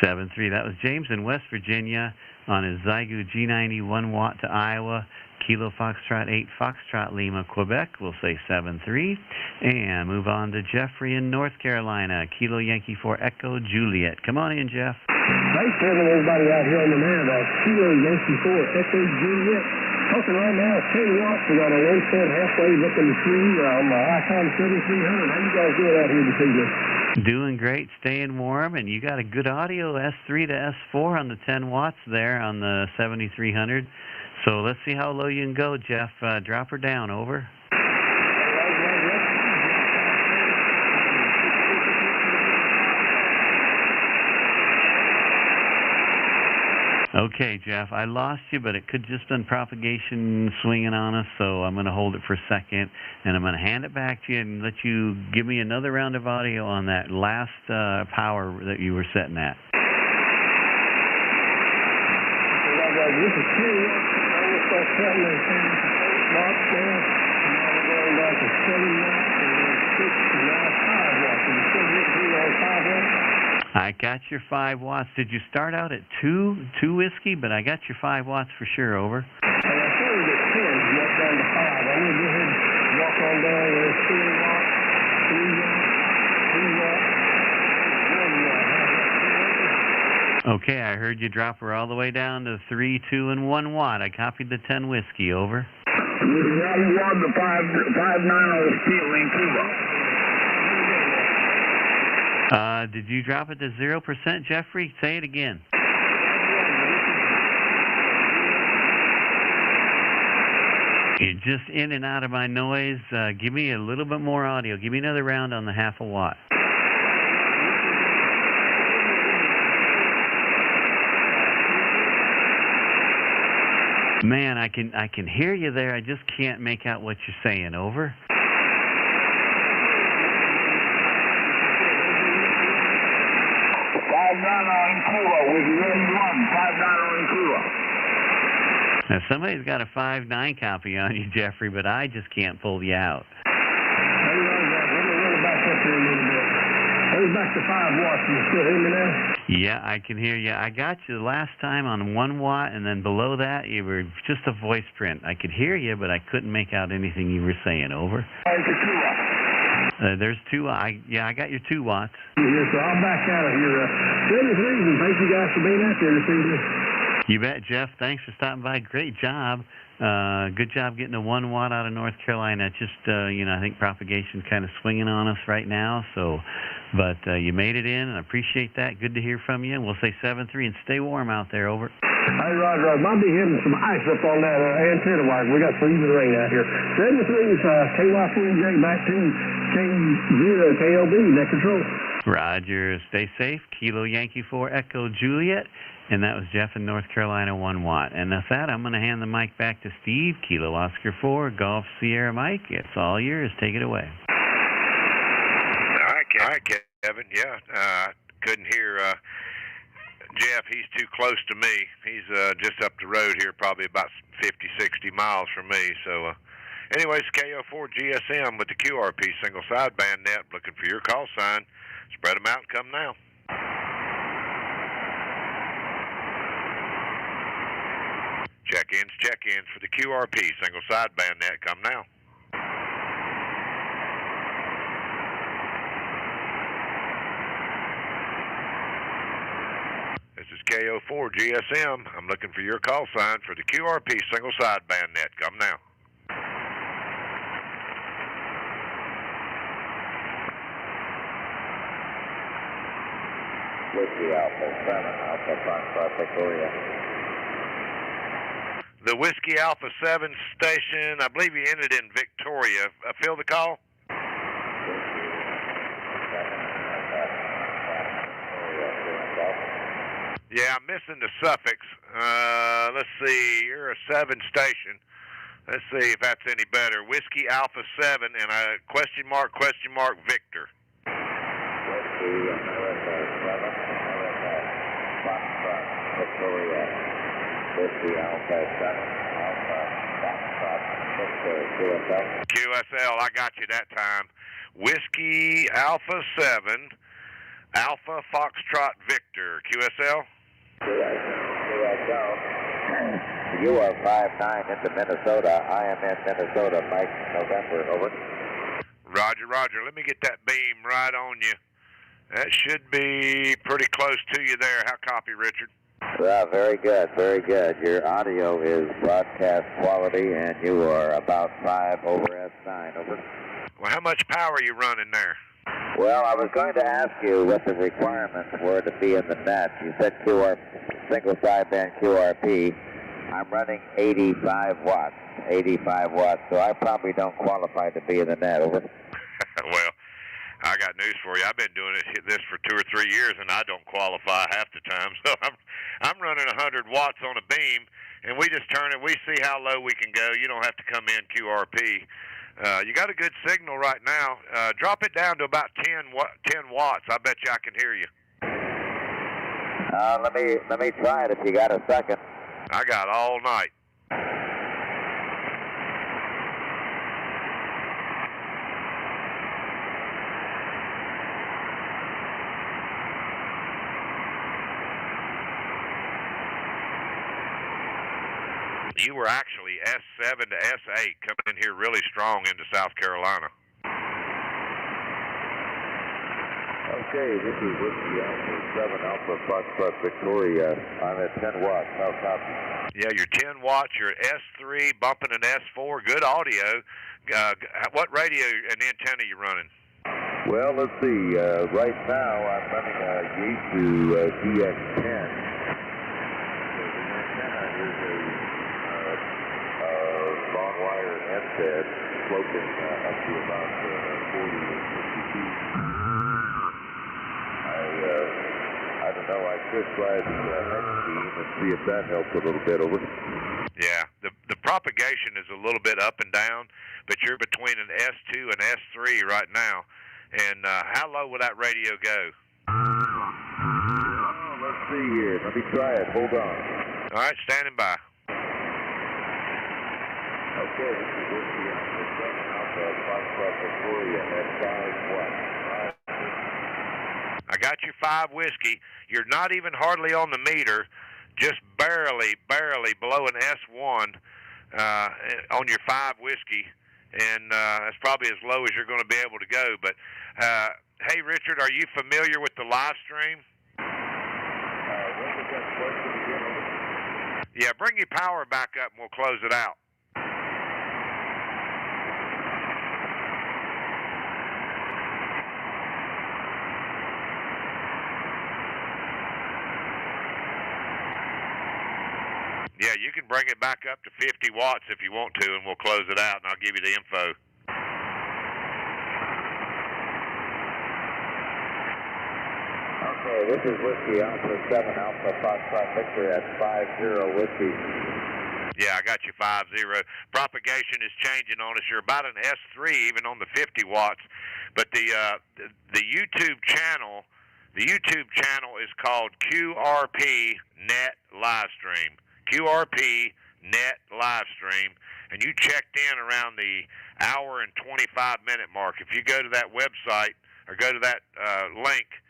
Speaker 2: 73. That was James in West Virginia on his Zygu G90 1 watt to Iowa. Kilo Foxtrot 8, Foxtrot Lima, Quebec. We'll say 73. And move on to Jeffrey in North Carolina. Kilo Yankee 4 Echo Juliet. Come on in, Jeff.
Speaker 18: Thanks, Kevin, everybody out here on the net. Kilo Yankee 4 Echo Juliet. Talking right now, 10 watts. We got a 1 cent halfway looking to see on the Icon 7300. How you guys doing out here this evening?
Speaker 2: Doing great, staying warm, and you got a good audio, S3 to S4 on the 10 watts there on the 7300. So let's see how low you can go, Jeff. Drop her down. Over. Okay, Jeff, I lost you, but it could just been propagation swinging on us, so I'm going to hold it for a second, and I'm going to hand it back to you and let you give me another round of audio on that last power that you were setting at.
Speaker 18: This is 10 watts. I will start cutting those things. Watts there. Now we're going back to 7 watts and then 6 and now 5 watts. And you still getting through those 5 watts?
Speaker 2: I got your 5 watts. Did you start out at 2 whiskey? But I got your 5 watts for sure. Over.
Speaker 18: And I started at 10 and walked down to 5. I'm going to go ahead and walk on down there. 4 watts, 3 watts, 3 watts, 1 watt.
Speaker 2: Okay, I heard you drop her all the way down to 3, 2, and 1 watt. I copied the 10 whiskey. Over.
Speaker 4: 1 watt to 5.9 on steel in Cuba.
Speaker 2: Did you drop it to 0%, Jeffrey? Say it again. You're just in and out of my noise. Give me a little bit more audio. Give me another round on the 0.5 watt. Man, I can hear you there. I just can't make out what you're saying. Over.
Speaker 4: 5.9 in Cuba with 1-1. 5.9 in Cuba.
Speaker 2: Now, somebody's got a 5.9 copy on you, Jeffrey, but I just can't pull you out.
Speaker 18: Let me back up here a little bit. Let me back to 5 watts. You still hear me now?
Speaker 2: Yeah, I can hear you. I got you the last time on 1 watt, and then below that, you were just a voice print. I could hear you, but I couldn't make out anything you were saying. Over. There's 2. I got your 2 watts.
Speaker 18: Yes, so I'll back out of here. 73, and thank you guys for being out there this evening.
Speaker 2: You bet, Jeff. Thanks for stopping by. Great job. Good job getting a 1 watt out of North Carolina. Just, I think propagation's kind of swinging on us right now. So, but you made it in, and I appreciate that. Good to hear from you. And we'll say 7-3 and stay warm out there. Over.
Speaker 18: Hey, Roger, I might be hitting some ice up on that antenna wire. We got freezing rain out here. 73 is KY4J back to K0 KLB, net control.
Speaker 2: Roger, stay safe. Kilo Yankee 4 Echo Juliet. And that was Jeff in North Carolina, 1 watt. And with that, I'm going to hand the mic back to Steve, Kilo Oscar 4, Golf Sierra Mike. It's all yours. Take it away.
Speaker 3: All right, Kevin. Yeah, couldn't hear Jeff. He's too close to me. He's just up the road here, probably about 50, 60 miles from me. So, anyways, KO4 GSM with the QRP single sideband net. Looking for your call sign. Spread them out and come now. Check-ins for the QRP single sideband net. Come now. This is KO4 GSM. I'm looking for your call sign for the QRP single sideband net. Come now.
Speaker 4: Whiskey Alpha 7, Alpha Foxtrot Victoria.
Speaker 3: The Whiskey Alpha 7 station, I believe you ended in Victoria. Fill the call? Yeah, I'm missing the suffix. Let's see, you're a 7 station. Let's see if that's any better. Whiskey Alpha 7 and a question mark, Victor.
Speaker 4: Whiskey America 7, America Foxtrot Victoria. Whiskey Alpha 7, Alpha Foxtrot Victor, QSL.
Speaker 3: QSL, I got you that time. Whiskey Alpha 7, Alpha Foxtrot Victor, QSL.
Speaker 4: QSL. You are 5-9 into Minnesota. I am in Minnesota, Mike, November, over.
Speaker 3: Roger. Let me get that beam right on you. That should be pretty close to you there. How copy, Richard?
Speaker 4: Well, very good. Your audio is broadcast quality, and you are about 5 over S9, over.
Speaker 3: Well, how much power are you running there?
Speaker 4: Well, I was going to ask you what the requirements were to be in the net. You said single sideband QRP. I'm running 85 watts, so I probably don't qualify to be in the net, over.
Speaker 3: Well, I got news for you. I've been doing this for 2 or 3 years, and I don't qualify half the time. So I'm running 100 watts on a beam, and we just turn it. We see how low we can go. You don't have to come in QRP. You got a good signal right now. Drop it down to about 10 watts. I bet you I can hear you.
Speaker 4: Let me try it if you got a second.
Speaker 3: I got all night. You were actually S7 to S8 coming in here really strong into South Carolina.
Speaker 4: Okay, this is Whiskey Alpha 7 Alpha Foxtrot Victoria. I'm at 10 watts. How copy?
Speaker 3: Yeah, you're 10 watts. You're at S3, bumping an S4. Good audio. What radio and antenna are you running?
Speaker 4: Well, let's see. Right now, I'm running a Yaesu DX10. Long wire headset floating up to about 40 or 50 feet. I don't know. I could try the next beam and see if that helps a little bit, over.
Speaker 3: Yeah, the propagation is a little bit up and down, but you're between an S2 and S3 right now. And how low will that radio go?
Speaker 4: Oh, let's see here. Let me try it. Hold on.
Speaker 3: All right, standing by.
Speaker 4: Okay, this is Whiskey Alpha Foxtrot Victoria at 5 watts.
Speaker 3: I got got you 5 whiskey. You're not even hardly on the meter, just barely below an S1 on your 5 whiskey, and that's probably as low as you're going to be able to go. But hey, Richard, are you familiar with the live stream? Yeah, bring your power back up and we'll close it out. Yeah, you can bring it back up to 50 watts if you want to, and we'll close it out, and I'll give you the info.
Speaker 4: Okay, this is Whiskey Alpha 7 Alpha Foxtrot Victor at 50 Whiskey.
Speaker 3: Yeah, I got you 50. Propagation is changing on us. You're about an S3 even on the 50 watts, but the YouTube channel is called QRP Net Livestream. QRP Net Livestream, and you checked in around the hour and 25-minute mark. If you go to that website or go to that link,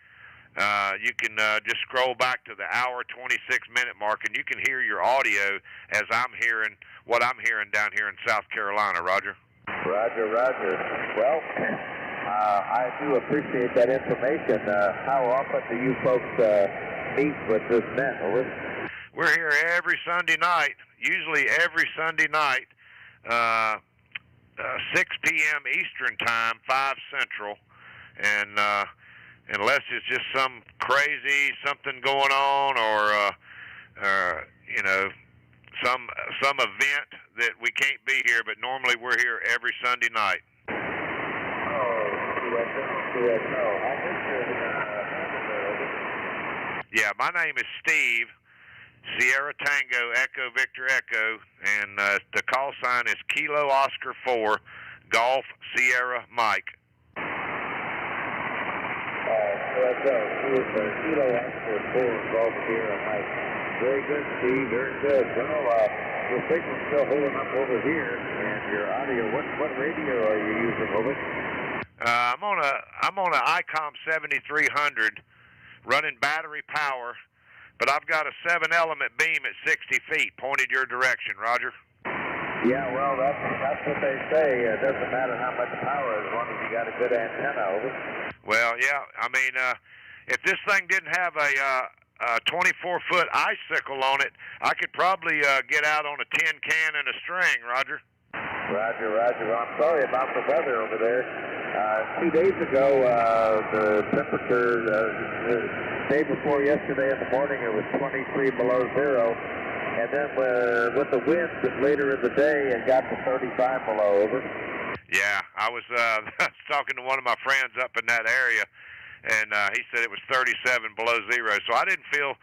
Speaker 3: you can just scroll back to the hour 26-minute mark, and you can hear your audio as I'm hearing what I'm hearing down here in South Carolina. Roger.
Speaker 4: Roger. Well, I do appreciate that information. How often do you folks meet with this net? Over?
Speaker 3: We're here every Sunday night, usually every Sunday night, 6 p.m. Eastern Time, 5 Central, and unless it's just some crazy something going on or some event that we can't be here, but normally we're here every Sunday night. Yeah, my name is Steve. Sierra Tango, Echo Victor Echo, and the call sign is Kilo Oscar 4, Golf Sierra Mike.
Speaker 4: Kilo Oscar 4, Golf Sierra Mike. Very good, Steve, very good. Well, your signal's still holding up over here, and your audio, what radio are you using, over?
Speaker 3: I'm on a ICOM 7300 running battery power. But I've got a 7-element beam at 60 feet pointed your direction, Roger.
Speaker 4: Yeah, well, that's what they say. It doesn't matter how much power as long as you got a good antenna, over.
Speaker 3: Well, yeah. I mean, if this thing didn't have a 24-foot icicle on it, I could probably get out on a tin can and a string, Roger.
Speaker 4: Roger. Well, I'm sorry about the weather over there. 2 days ago, the temperature, the day before yesterday in the morning, it was 23 below zero. And then with the wind later in the day, it got to 35 below, over.
Speaker 3: Yeah, I was talking to one of my friends up in that area, and he said it was 37 below zero. So I didn't feel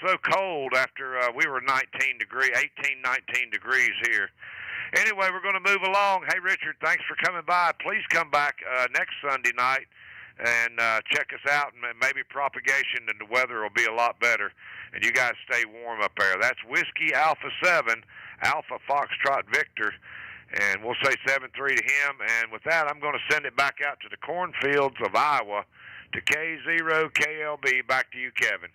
Speaker 3: so cold after we were 18, 19 degrees here. Anyway, we're going to move along. Hey, Richard, thanks for coming by. Please come back next Sunday night and check us out, and maybe propagation and the weather will be a lot better. And you guys stay warm up there. That's Whiskey Alpha 7, Alpha Foxtrot Victor, and we'll say 7-3 to him. And with that, I'm going to send it back out to the cornfields of Iowa to K0KLB. Back to you, Kevin.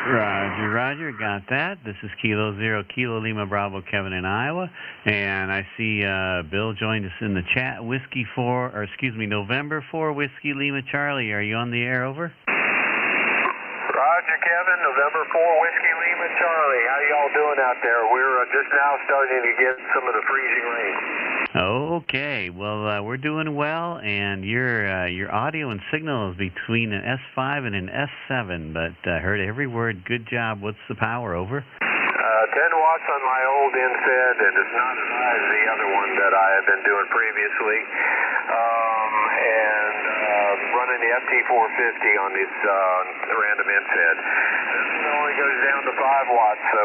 Speaker 2: Roger, got that. This is Kilo 0, Kilo Lima Bravo, Kevin in Iowa. And I see Bill joined us in the chat. November 4, Whiskey Lima Charlie. Are you on the air, over?
Speaker 7: Roger, Kevin. November 4, Whiskey Lima Charlie. How y'all doing out there? We're just now starting to get some of the freezing rain.
Speaker 2: Okay, well, we're doing well, and your audio and signal is between an S5 and an S7, but I heard every word. Good job. What's the power, over?
Speaker 7: 10 watts on my old infed, and it's not as high as the other one that I had been doing previously. And running the FT450 on this random infed. This only goes down to 5 watts, so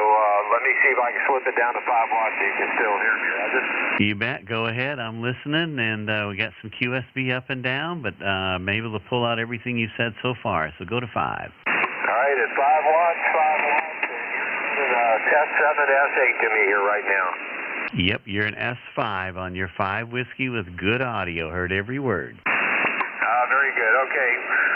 Speaker 7: let me see if I can slip it down to 5 watts so you can still hear me, Roger.
Speaker 2: You bet. Go ahead. I'm listening, and we got some QSB up and down, but I'm able to pull out everything you said so far, so go to 5.
Speaker 7: All right, at 5 watts, and you're running test 7 S8 to me here right now.
Speaker 2: Yep, you're an S5 on your 5 whiskey with good audio. Heard every word.
Speaker 3: Very good. Okay.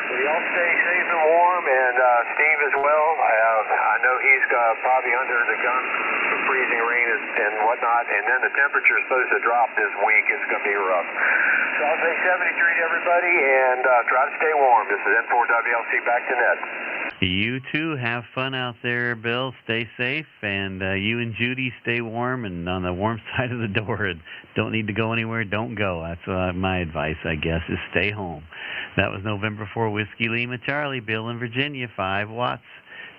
Speaker 3: Well, y'all stay safe and warm, and Steve as well. I know he's probably under the gun for freezing rain and whatnot, and then the temperature is supposed to drop this week. It's going to be rough. So I'll say 73 to everybody, and try to stay warm. This is N4WLC back to net.
Speaker 2: You too. Have fun out there, Bill. Stay safe, and you and Judy stay warm and on the warm side of the door. Don't need to go anywhere. Don't go. That's my advice, I guess, is stay home. That was November 4 Whiskey Lima Charlie, Bill in Virginia, 5 watts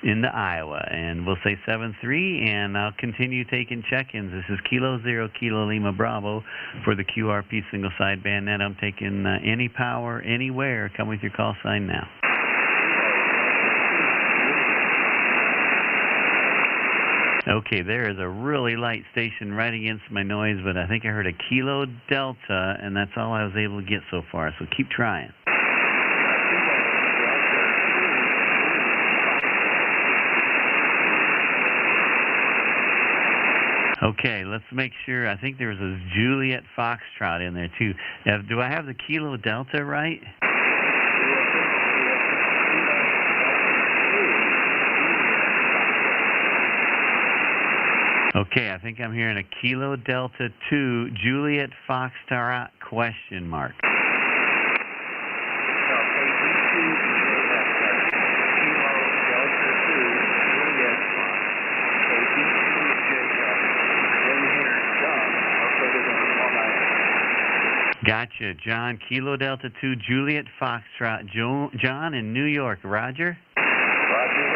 Speaker 2: into Iowa. And we'll say 7-3, and I'll continue taking check-ins. This is Kilo 0, Kilo Lima Bravo for the QRP single sideband net. I'm taking any power, anywhere. Come with your call sign now. Okay, there is a really light station right against my noise, but I think I heard a Kilo Delta, and that's all I was able to get so far, so keep trying. Okay, let's make sure. I think there was a Juliet Foxtrot in there, too. Do I have the Kilo Delta right? Okay, I think I'm hearing a Kilo Delta 2 Juliet Foxtrot question mark. Gotcha, John. Kilo Delta 2 Juliet Foxtrot. John in New York. Roger?
Speaker 3: Roger.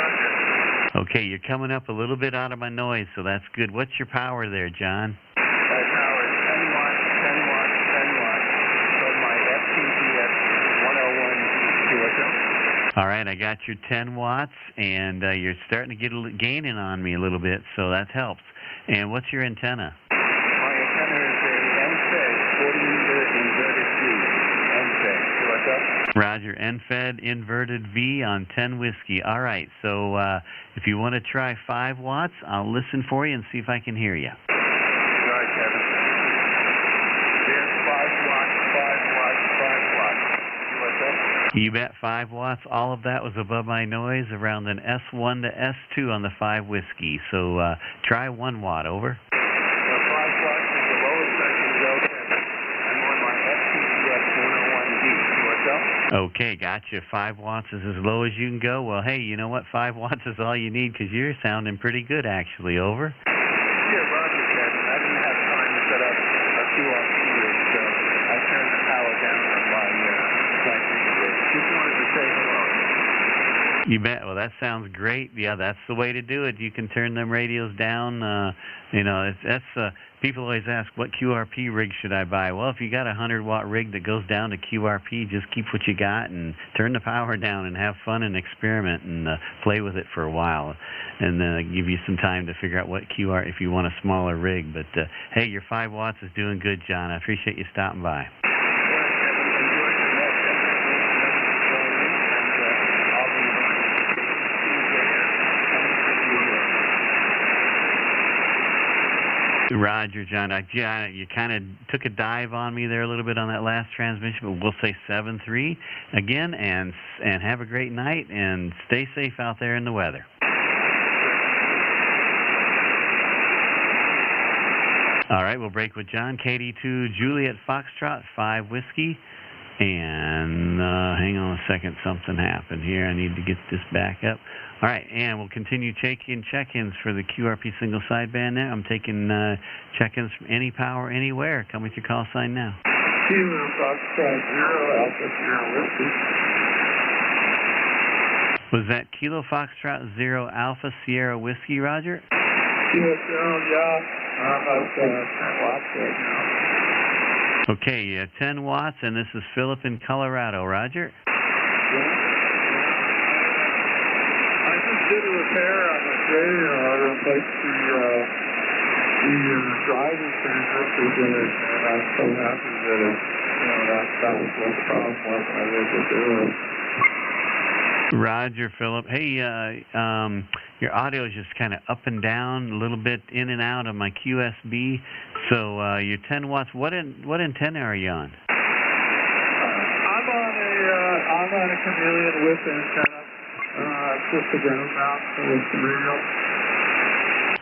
Speaker 2: Okay, you're coming up a little bit out of my noise, so that's good. What's your power there, John?
Speaker 3: My power is 10 watts, 10 watts, 10 watts. So my FTPS 101 QSL.
Speaker 2: All right, I got your 10 watts, and you're starting to get gaining on me a little bit, so that helps. And what's your antenna?
Speaker 3: My antenna is a NFED 40-meter inverted V. NFED. QSL.
Speaker 2: Roger, NFED inverted V on 10 whiskey. All right, so if you want to try 5 watts, I'll listen for you and see if I can hear you.
Speaker 3: All right, Kevin. There's 5 watts, 5 watts, 5 watts. QSL.
Speaker 2: You bet, 5 watts. All of that was above my noise, around an S1 to S2 on the 5 whiskey. So try 1 watt, over.
Speaker 3: 5 watts is the lowest I can go, Kevin. I'm on my FTPS 101D. QSL.
Speaker 2: Okay, gotcha. 5 watts is as low as you can go. Well, hey, you know what? 5 watts is all you need because you're sounding pretty good, actually. Over.
Speaker 3: Yeah, Roger, Kevin. I didn't have time to set up a QRP rig, so I turned the power down on my rig. Just wanted to say hello.
Speaker 2: You bet. Well, that sounds great. Yeah, that's the way to do it. You can turn them radios down. People always ask, what QRP rig should I buy? Well, if you got a 100-watt rig that goes down to QRP, just keep what you got and turn the power down and have fun and experiment and play with it for a while. And then give you some time to figure out what QR if you want a smaller rig. But, hey, your 5 watts is doing good, John. I appreciate you stopping by. Roger, John. You kind of took a dive on me there a little bit on that last transmission, but we'll say 7-3 again, and have a great night, and stay safe out there in the weather. All right, we'll break with John. KD2 Juliet Foxtrot, 5 whiskey. And hang on a second, something happened here. I need to get this back up. All right, and we'll continue taking check-ins for the QRP single sideband now. I'm taking check-ins from any power, anywhere. Come with your call sign now.
Speaker 16: Kilo Foxtrot 0 Alpha Sierra Whiskey.
Speaker 2: Was that Kilo Foxtrot 0 Alpha Sierra Whiskey, Roger?
Speaker 16: QSL, yeah. About 10 watts right now.
Speaker 2: Okay, 10 watts, and this is Philip in Colorado. Roger?
Speaker 16: I just did a repair on the radio. I replaced the driving transistors in it, and I'm so happy that that was what the problem was I was able to do it.
Speaker 2: Roger, Philip. Hey, your audio is just kind of up and down, a little bit in and out of my QSB. So your 10 watts, what antenna are you on?
Speaker 16: I'm on a chameleon with antenna. It's just a ground mount with the radio.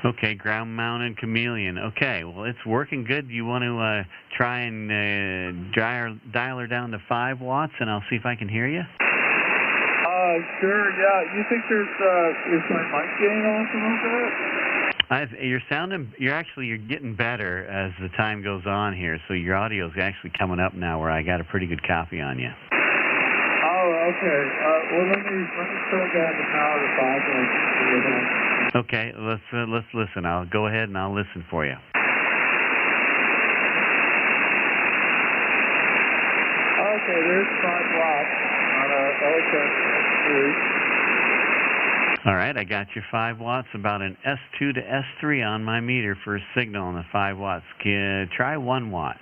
Speaker 2: Okay, ground-mounted chameleon. Okay, well, it's working good. You want to try and dial her down to 5 watts, and I'll see if I can hear you?
Speaker 16: Sure, yeah. You think is my mic gain off a little bit?
Speaker 2: You're getting better as the time goes on here, so your audio is actually coming up now where I got a pretty good copy on you.
Speaker 16: Oh, okay. Well, let me turn down the power to 5.
Speaker 2: Okay, let's listen. I'll go ahead and I'll listen for you.
Speaker 16: Okay, there's 5 watts on a
Speaker 2: All right, I got your 5 watts, about an S2 to S3 on my meter for a signal on the 5 watts. Try 1 watt.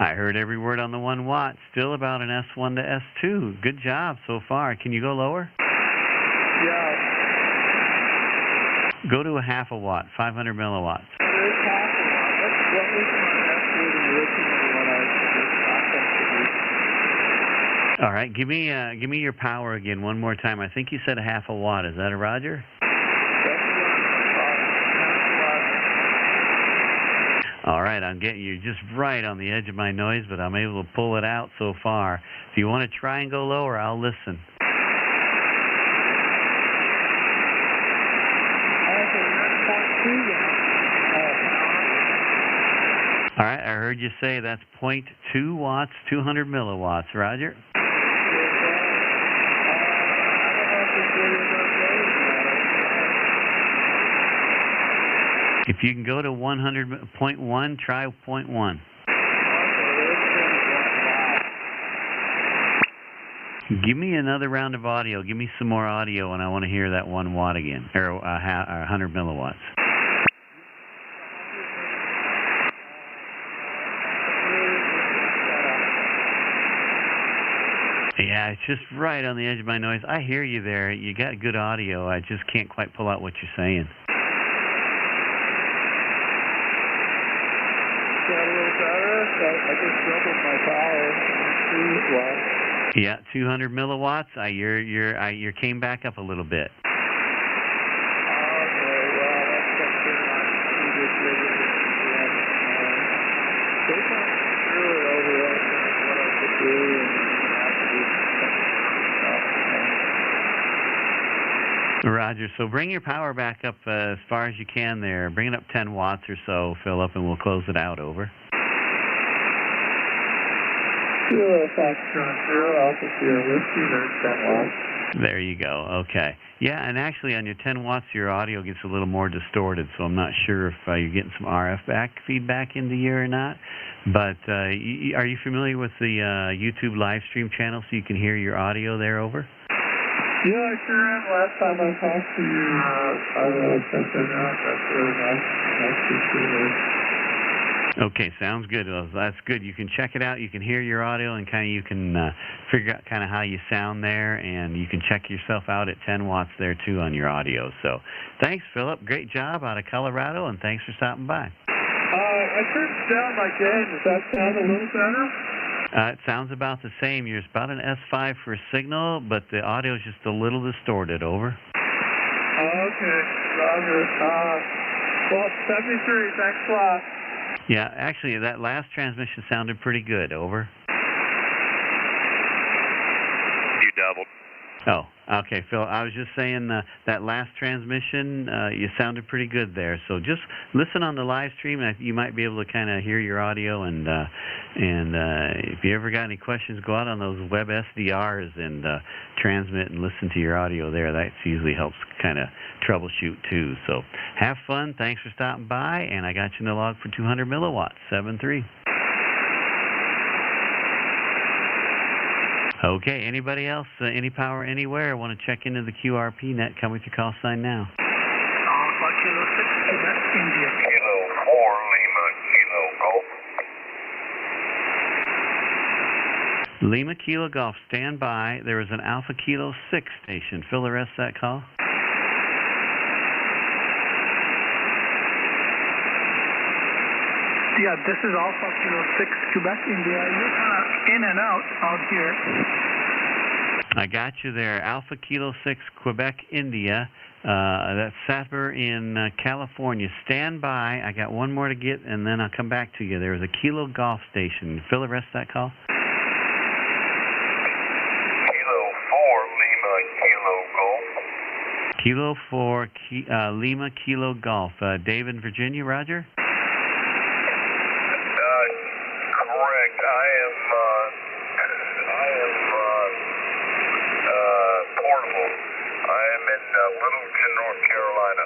Speaker 2: I heard every word on the 1 watt. Still about an S1 to S2. Good job so far. Can you go lower?
Speaker 16: Yeah.
Speaker 2: Go to a half a watt, 500 milliwatts.
Speaker 16: There's half a watt. What was my S2 originally when I
Speaker 2: All right, give me your power again one more time. I think you said a half a watt. Is that a Roger? All right, I'm getting you just right on the edge of my noise, but I'm able to pull it out so far. If you want to try and go lower, I'll listen. All right, I heard you say that's 0.2 watts, 200 milliwatts. Roger? If you can go to 100.1, try 0.1. Give me another round of audio. Give me some more audio, and I want to hear that 1 watt again, or 100 milliwatts. Yeah, it's just right on the edge of my noise. I hear you there. You got good audio. I just can't quite pull out what you're saying.
Speaker 16: I just doubled my power.
Speaker 2: Yeah, 200 milliwatts. You came back up a little bit. Roger, so bring your power back up as far as you can there. Bring it up 10 watts or so, Philip, and we'll close it out. Over. There you go. Okay. Yeah, and actually on your 10 watts, your audio gets a little more distorted, so I'm not sure if you're getting some RF feedback into you or not. But are you familiar with the YouTube live stream channel so you can hear your audio there? Over.
Speaker 16: Yeah, I sure am. Last time I talked to you, I sent it out. That's really nice. Nice to see you.
Speaker 2: Okay, sounds good. Well, that's good. You can check it out. You can hear your audio, and you can figure out kind of how you sound there, and you can check yourself out at 10 watts there too on your audio. So, thanks, Philip. Great job out of Colorado, and thanks for stopping by.
Speaker 16: I turned down my gain. Does that sound a little better?
Speaker 2: It sounds about the same. You're about an S5 for a signal, but the audio is just a little distorted. Over.
Speaker 16: Okay, Roger. Well, 73. Thanks a lot.
Speaker 2: Yeah, actually, that last transmission sounded pretty good. Over.
Speaker 3: You doubled.
Speaker 2: Oh, okay, Phil. I was just saying that last transmission, you sounded pretty good there. So just listen on the live stream, and you might be able to kind of hear your audio. And if you ever got any questions, go out on those web SDRs and transmit and listen to your audio there. That usually helps kind of troubleshoot too. So have fun. Thanks for stopping by, and I got you in the log for 200 milliwatts, 7.3. Okay, anybody else, any power anywhere, want to check into the QRP net, come with your call sign now.
Speaker 16: If I
Speaker 2: Lima Kilo Golf, stand by. There is an Alpha Kilo 6 station. Fill the rest of that call.
Speaker 16: Yeah, this is Alpha Kilo 6 Quebec, India. You're kind of in and out here.
Speaker 2: I got you there. Alpha Kilo 6 Quebec, India. That's Sapper in California. Stand by. I got one more to get, and then I'll come back to you. There's a Kilo Golf station. Fill the rest of that call. Kilo 4 Lima Kilo Golf. David, Virginia, Roger?
Speaker 3: Correct. I am portable. I am in Littleton, North Carolina.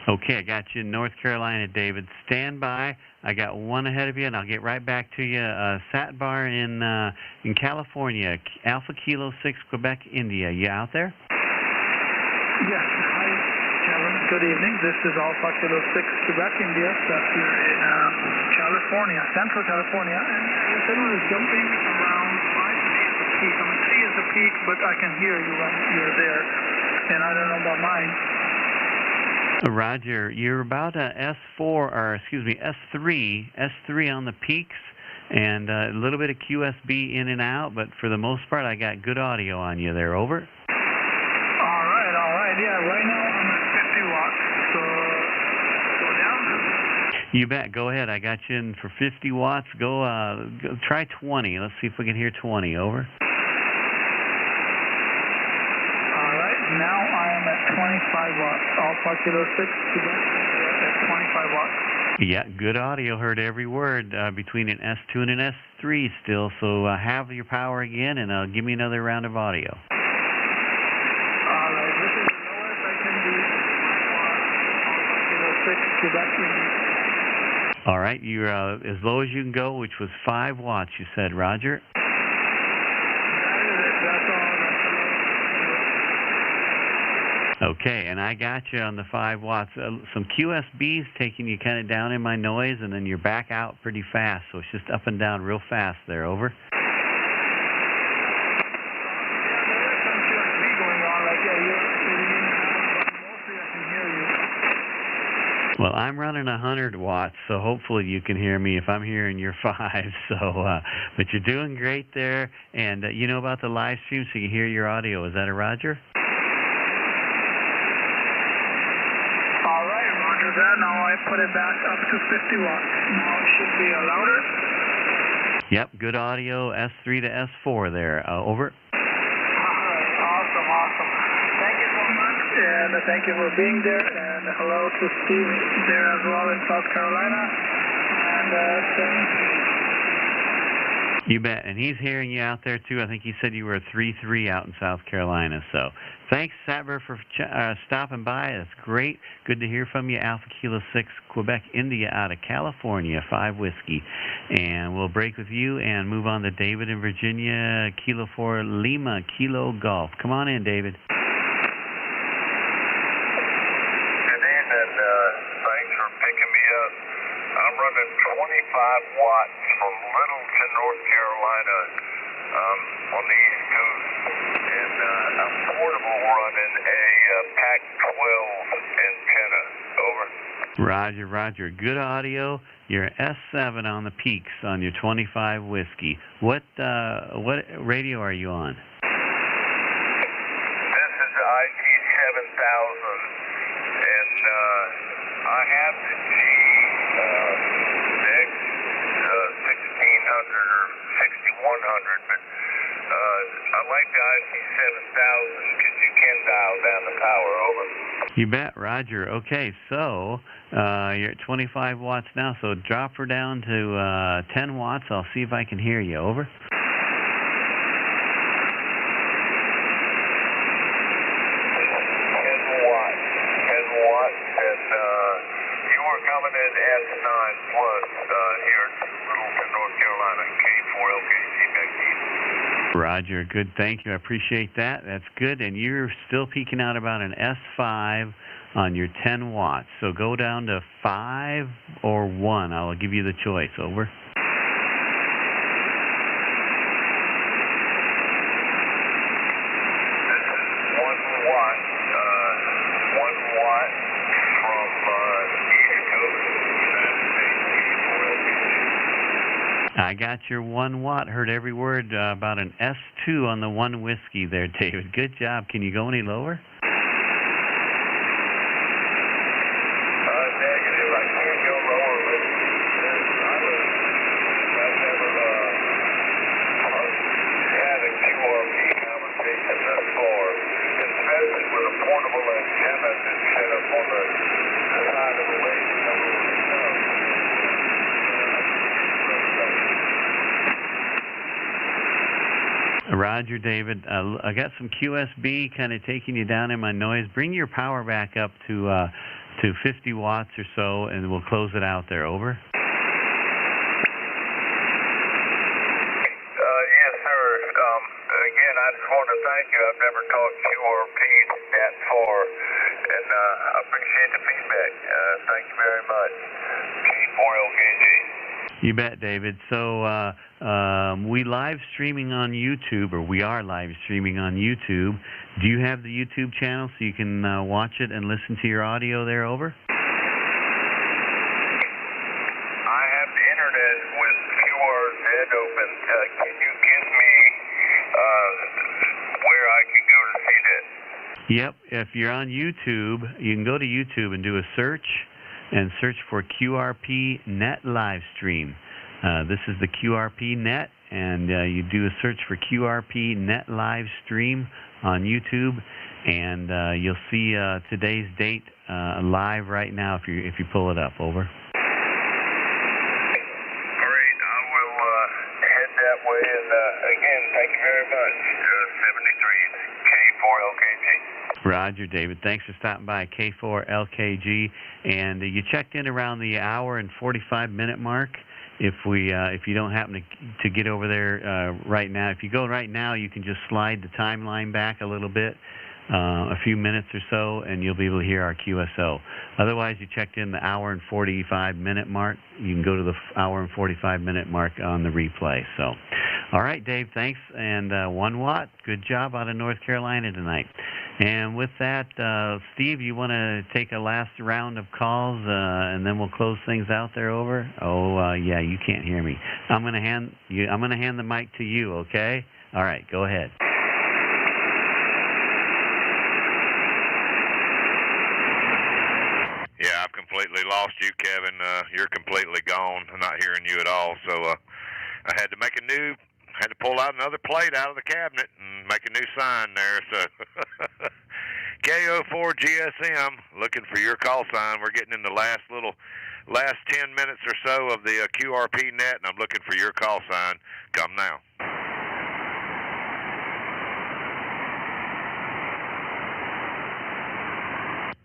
Speaker 2: Okay, I got you in North Carolina, David. Stand by. I got one ahead of you, and I'll get right back to you. Satbar in California, Alpha Kilo 6 Quebec, India. You out there?
Speaker 16: Yes. Hi, Kevin. Good evening. This is Alpha Kilo 6 Quebec, India. That's here in California, Central California. And your signal is jumping around 5 feet at the peak. I mean, 3 is the peak, but I can hear you when you're there. And I don't know about mine.
Speaker 2: Roger, you're about a S3 on the peaks, and a little bit of QSB in and out, but for the most part, I got good audio on you there. Over.
Speaker 16: All right. Yeah, right now I'm at 50 watts. So go down.
Speaker 2: You bet. Go ahead. I got you in for 50 watts. Go try 20. Let's see if we can hear 20. Over.
Speaker 16: All right. Now I am at 25 watts. Alpha Kilo 6 Quebec at 25 watts.
Speaker 2: Yeah, good audio. Heard every word between an S2 and an S3 still. So have your power again, and give me another round of audio. All right, you're as low as you can go, which was 5 watts, you said, Roger. Okay, and I got you on the 5 watts. Some QSBs taking you kind of down in my noise, and then you're back out pretty fast, so it's just up and down real fast there. Over. Well, I'm running 100 watts, so hopefully you can hear me if I'm hearing your 5. So, but you're doing great there, and you know about the live stream, so you hear your audio. Is that a Roger?
Speaker 16: All right, Roger that. Now I put it back up to 50 watts. Now it should be louder.
Speaker 2: Yep, good audio, S3 to S4 there. Over.
Speaker 16: Awesome. Thank you so much, and thank you for being there, and hello to Steve there as well in South Carolina, and
Speaker 2: You bet, and he's hearing you out there too. I think he said you were a 3-3 out in South Carolina, so thanks, Satber, for stopping by. That's great. Good to hear from you. Alpha Kilo 6 Quebec, India out of California, 5 whiskey. And we'll break with you and move on to David in Virginia, Kilo 4 Lima Kilo Golf. Come on in, David.
Speaker 3: Good evening. Thanks for picking me up. I'm running 25 watts from Littleton, North Carolina, on the East Coast, and I'm portable running a Pac-12 antenna. Over.
Speaker 2: Roger. Good audio. You're S7 on the peaks on your 25 whiskey. What radio are you on?
Speaker 3: This is IT7000, and I have the G6 1600 or 6100, but I like the IT7000 because you can dial down the power. Over.
Speaker 2: You bet, Roger. Okay, so you're at 25 watts now, so drop her down to 10 watts. I'll see if I can hear you. Over.
Speaker 3: 10 watts, and you are coming in S9 plus here in Littleton, North Carolina, K4LKC back east.
Speaker 2: Roger, good, thank you. I appreciate that. That's good, and you're still peaking out about an S5 on your 10 watts. So go down to 5 or 1. I'll give you the choice. Over. I got your 1 watt. Heard every word about an S2 on the 1 whiskey there, David. Good job. Can you go any lower?
Speaker 7: Negative. I can't go lower, but I've never had a QRP conversation thus far, especially with a portable antenna that's set up on the side of the radio.
Speaker 2: Roger, David. I got some QSB kind of taking you down in my noise. Bring your power back up to 50 watts or so, and we'll close it out there. Over.
Speaker 7: Yes, sir. Again, I just want to thank you. I've never talked QRP that far, and I appreciate the feedback. Thank you very much. K4LKG.
Speaker 2: You bet, David. So we live streaming on YouTube, or we are live streaming on YouTube. Do you have the YouTube channel so you can watch it and listen to your audio there? Over.
Speaker 7: I have the internet with QRZ open. Can you give me where I can go to see that?
Speaker 2: Yep. If you're on YouTube, you can go to YouTube and do a search. And search for QRP Net Livestream. This is the QRP Net, and you do a search for QRP Net Livestream on YouTube, and you'll see today's date live right now if you pull it up. Over.
Speaker 7: Great. I will head that way, and again, thank you very much. 73 K4LKG.
Speaker 2: Roger, David. Thanks for stopping by K4LKG, and you checked in around the hour and 45-minute mark. If you don't happen to get over there right now, if you go right now, you can just slide the timeline back a little bit, a few minutes or so, and you'll be able to hear our QSO. Otherwise, you checked in the hour and 45-minute mark. You can go to the hour and 45-minute mark on the replay. So, all right, Dave, thanks, and 1 watt. Good job out of North Carolina tonight. And with that, Steve, you want to take a last round of calls, and then we'll close things out there. Over. Oh, yeah, you can't hear me. I'm going to hand the mic to you. Okay. All right, go ahead.
Speaker 3: Yeah, I've completely lost you, Kevin. You're completely gone. I'm not hearing you at all. So I had to pull out another plate out of the cabinet and make a new sign there. So KO4 GSM, looking for your call sign. We're getting in the last 10 minutes or so of the QRP net, and I'm looking for your call sign. Come now.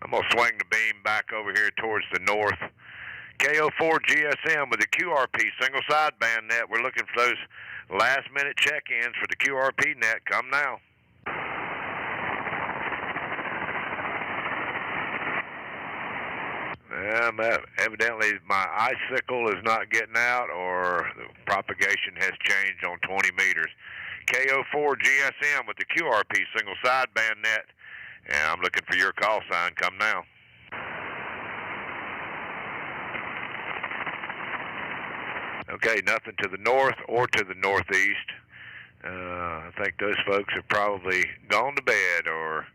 Speaker 3: I'm going to swing the beam back over here towards the north. KO4 GSM with the QRP single sideband net. We're looking for those last-minute check-ins for the QRP net. Come now. Evidently, my icicle is not getting out, or the propagation has changed on 20 meters. KO4 GSM with the QRP single sideband net. And I'm looking for your call sign. Come now. Okay, nothing to the north or to the northeast. I think those folks have probably gone to bed or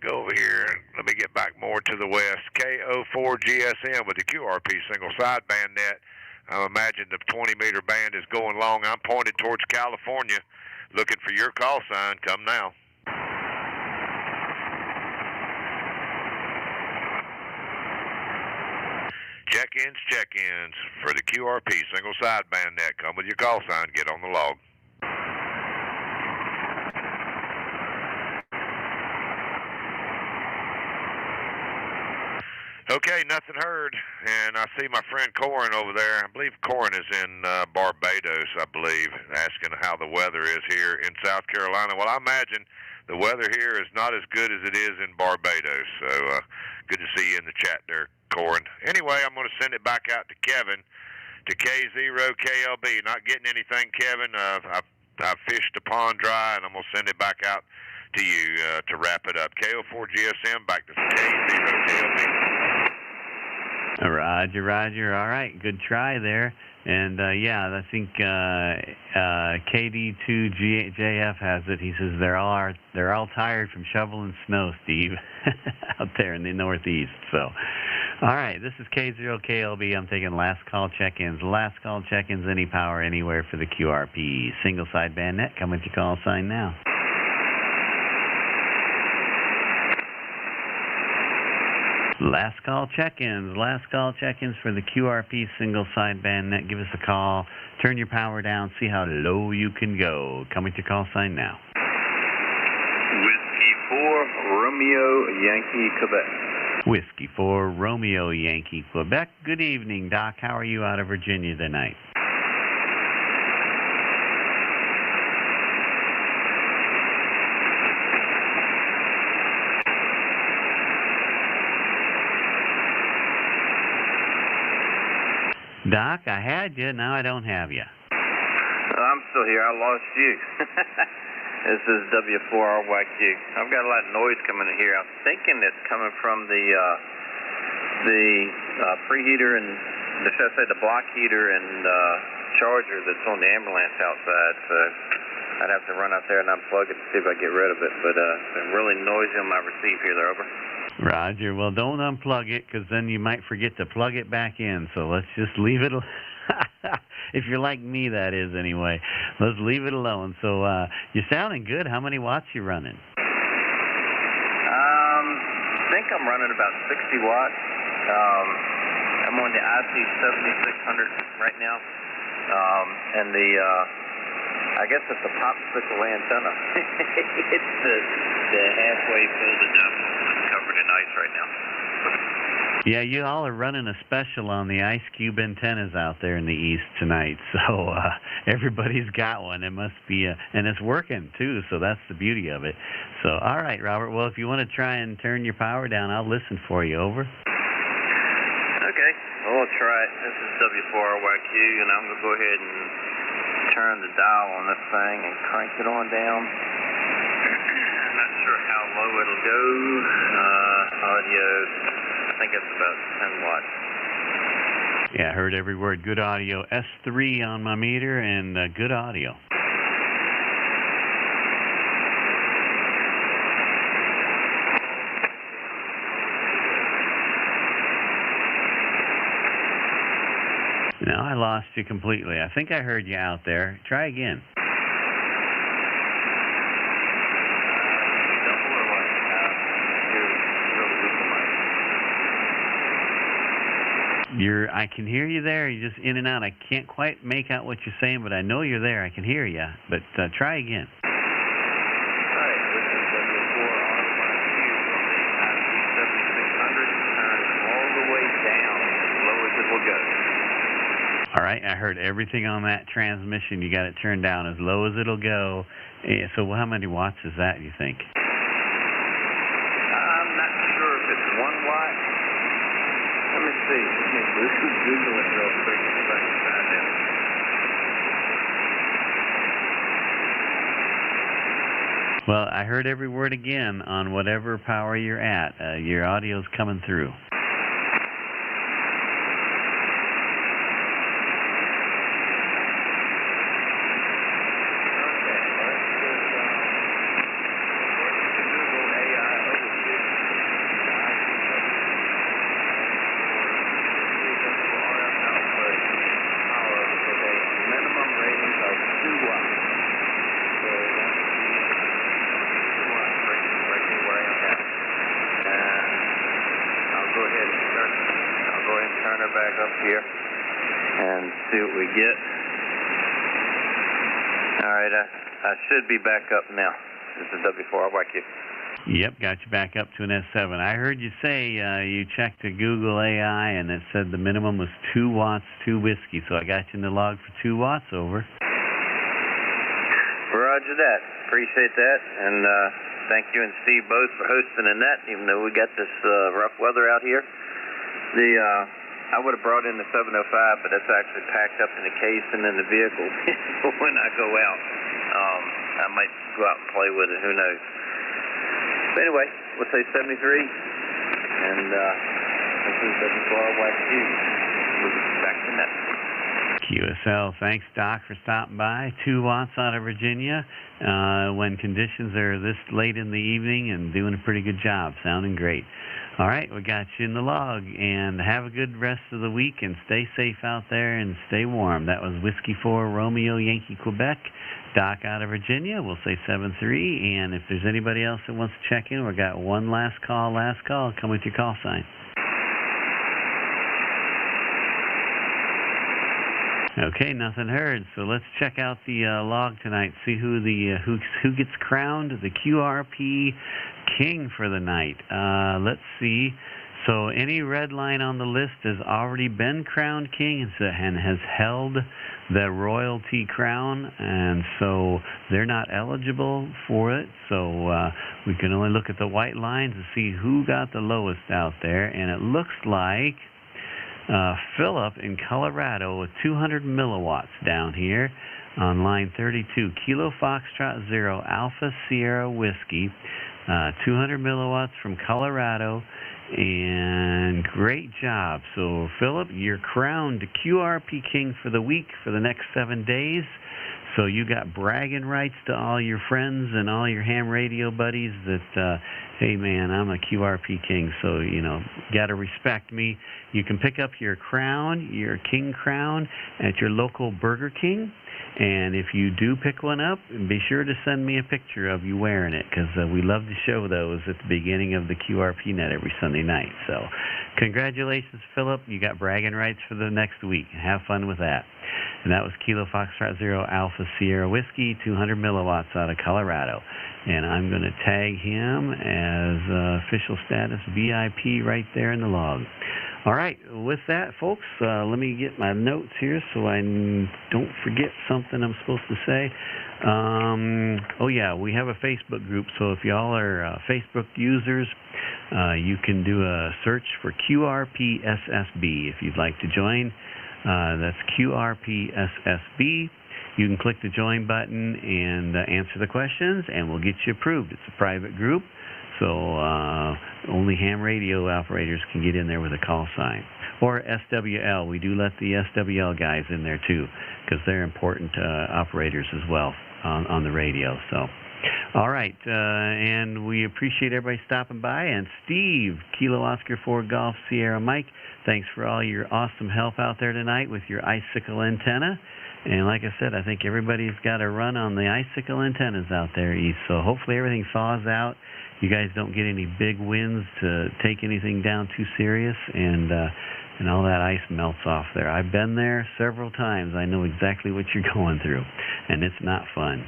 Speaker 3: go over here. Let me get back more to the west. KO4 GSM with the QRP single sideband net. I imagine the 20-meter band is going long. I'm pointed towards California, looking for your call sign. Come now. Check-ins for the QRP single sideband net. Come with your call sign. Get on the log. Okay, nothing heard. And I see my friend Corin over there. I believe Corin is in Barbados, I believe, asking how the weather is here in South Carolina. Well, I imagine the weather here is not as good as it is in Barbados. So good to see you in the chat there, Corin. Anyway, I'm going to send it back out to Kevin, to K0KLB. Not getting anything, Kevin. I've fished the pond dry, and I'm going to send it back out to you to wrap it up. KO4 GSM, back to K0KLB.
Speaker 2: Roger, Roger. All right, good try there. And yeah, I think KD2JF has it. He says they're all tired from shoveling snow, Steve, out there in the Northeast. So, all right, this is K0KLB. I'm taking last call check-ins. Last call check-ins, any power, anywhere for the QRP single sideband net. Come with your call sign now. Last call check-ins. Last call check-ins for the QRP single sideband net. Give us a call. Turn your power down. See how low you can go. Come with your call sign now.
Speaker 19: Whiskey 4 Romeo Yankee Quebec.
Speaker 2: Whiskey 4 Romeo Yankee Quebec. Good evening, Doc. How are you out of Virginia tonight? Doc, I had you. Now I don't have you.
Speaker 19: I'm still here. I lost you. This is W4RYQ. I've got a lot of noise coming in here. I'm thinking it's coming from the preheater and the block heater and charger that's on the ambulance outside. So I'd have to run out there and unplug it to see if I get rid of it. But it's been really noisy on my receive here. There, over.
Speaker 2: Roger. Well, don't unplug it, because then you might forget to plug it back in. So let's just leave it. If you're like me, that is, anyway. Let's leave it alone. So you're sounding good. How many watts you running?
Speaker 19: I think I'm running about 60 watts. I'm on the IC7600 right now. And I guess it's a popsicle antenna. It's the halfway folded up, covered in ice right now.
Speaker 2: Yeah, you all are running a special on the ice cube antennas out there in the east tonight. So everybody's got one. It must be, and it's working too. So that's the beauty of it. So all right, Robert. Well, if you want to try and turn your power down, I'll listen for you. Over.
Speaker 19: Okay, well, we'll try it. This is W4RYQ, and I'm gonna go ahead and turn the dial on this thing and crank it on down. I'm not sure how low it'll go. Audio, I think it's about 10 watts.
Speaker 2: Yeah, I heard every word. Good audio. S3 on my meter, and good audio. No, I lost you completely. I think I heard you out there. Try again. I can hear you there. You're just in and out. I can't quite make out what you're saying, but I know you're there. I can hear you. But try again.
Speaker 19: All right, this is W4RYQ on the IC7600. Turn all the way down as low as it will go.
Speaker 2: All right, I heard everything on that transmission. You got it turned down as low as it'll go. So how many watts is that, you think?
Speaker 19: I'm not sure if it's 1 watt. Let me see. Let's Google it real quick, see if I can find it.
Speaker 2: Well, I heard every word again on whatever power you're at. Your audio's coming through.
Speaker 19: Here and see what we get. All right, I should be back up now. This is W4RYQ.
Speaker 2: Yep, got you back up to an S7. I heard you say you checked the Google AI and it said the minimum was 2 watts, 2 whiskey. So I got you in the log for 2 watts. Over.
Speaker 19: Roger that. Appreciate that. And thank you and Steve both for hosting the net, even though we got this rough weather out here. I would have brought in the 705, but that's actually packed up in a case and in the vehicle when I go out. I might go out and play with it, who knows. But anyway, we'll say 73, and This is WQR West Hughes. Moving back to net.
Speaker 2: QSL, thanks, Doc, for stopping by. 2 watts out of Virginia when conditions are this late in the evening, and doing a pretty good job. Sounding great. All right, we got you in the log, and have a good rest of the week, and stay safe out there and stay warm. That was Whiskey 4 Romeo Yankee Quebec. Doc out of Virginia, we'll say 7-3, and if there's anybody else that wants to check in, we got one last call. Come with your call sign. Okay, nothing heard. So let's check out the log tonight. See who gets crowned the QRP King for the night. Let's see. So any red line on the list has already been crowned king and has held the royalty crown, and so they're not eligible for it. So we can only look at the white lines to see who got the lowest out there, and it looks like Philip in Colorado with 200 milliwatts down here on line 32, Kilo Foxtrot 0 Alpha Sierra Whiskey, 200 milliwatts from Colorado, and great job. So Philip, you're crowned QRP King for the week for the next 7 days. So you got bragging rights to all your friends and all your ham radio buddies that, hey man, I'm a QRP King, so, got to respect me. You can pick up your crown, your king crown, at your local Burger King. And if you do pick one up, be sure to send me a picture of you wearing it, because we love to show those at the beginning of the QRP Net every Sunday night. So congratulations, Philip. You got bragging rights for the next week. Have fun with that. And that was Kilo Foxtrot 0 Alpha Sierra Whiskey, 200 milliwatts out of Colorado. And I'm going to tag him as official status VIP right there in the log. All right, with that, folks, let me get my notes here so I don't forget something I'm supposed to say. Oh, yeah, we have a Facebook group, so if y'all are Facebook users, you can do a search for QRP SSB if you'd like to join. That's QRP SSB. You can click the join button and answer the questions, and we'll get you approved. It's a private group, so only ham radio operators can get in there with a call sign. Or SWL. We do let the SWL guys in there, too, because they're important operators as well on the radio. So, all right, and we appreciate everybody stopping by. And Steve, Kilo Oscar 4 Golf Sierra Mike, thanks for all your awesome help out there tonight with your icicle antenna. And like I said, I think everybody's got a run on the icicle antennas out there east. So hopefully everything thaws out. You guys don't get any big winds to take anything down too serious, and all that ice melts off there. I've been there several times. I know exactly what you're going through, and it's not fun.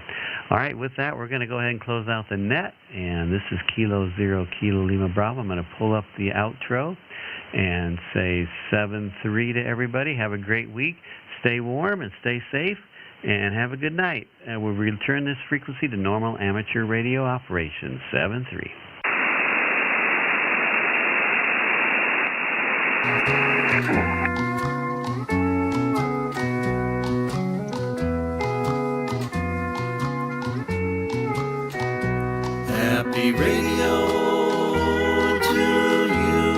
Speaker 2: All right, with that, we're going to go ahead and close out the net, and this is Kilo 0 Kilo Lima Bravo. I'm going to pull up the outro and say 7-3 to everybody. Have a great week. Stay warm and stay safe, and have a good night. And we'll return this frequency to normal amateur radio operations. 7-3.
Speaker 20: Happy radio to you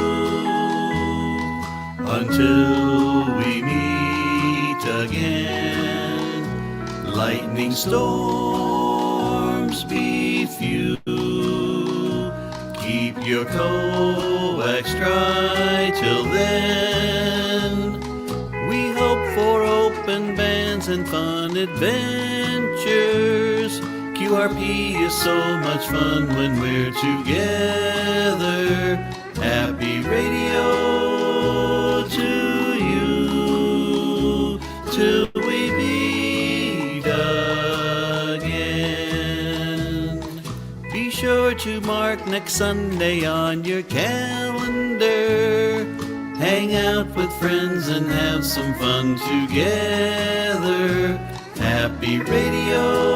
Speaker 20: until we meet again. Lightning storms be few. Keep your coax dry till then. We hope for open bands and fun adventures. QRP is so much fun when we're together. Happy radio to you till we meet again. Be sure to mark next Sunday on your calendar. Hang out with friends and have some fun together. Happy radio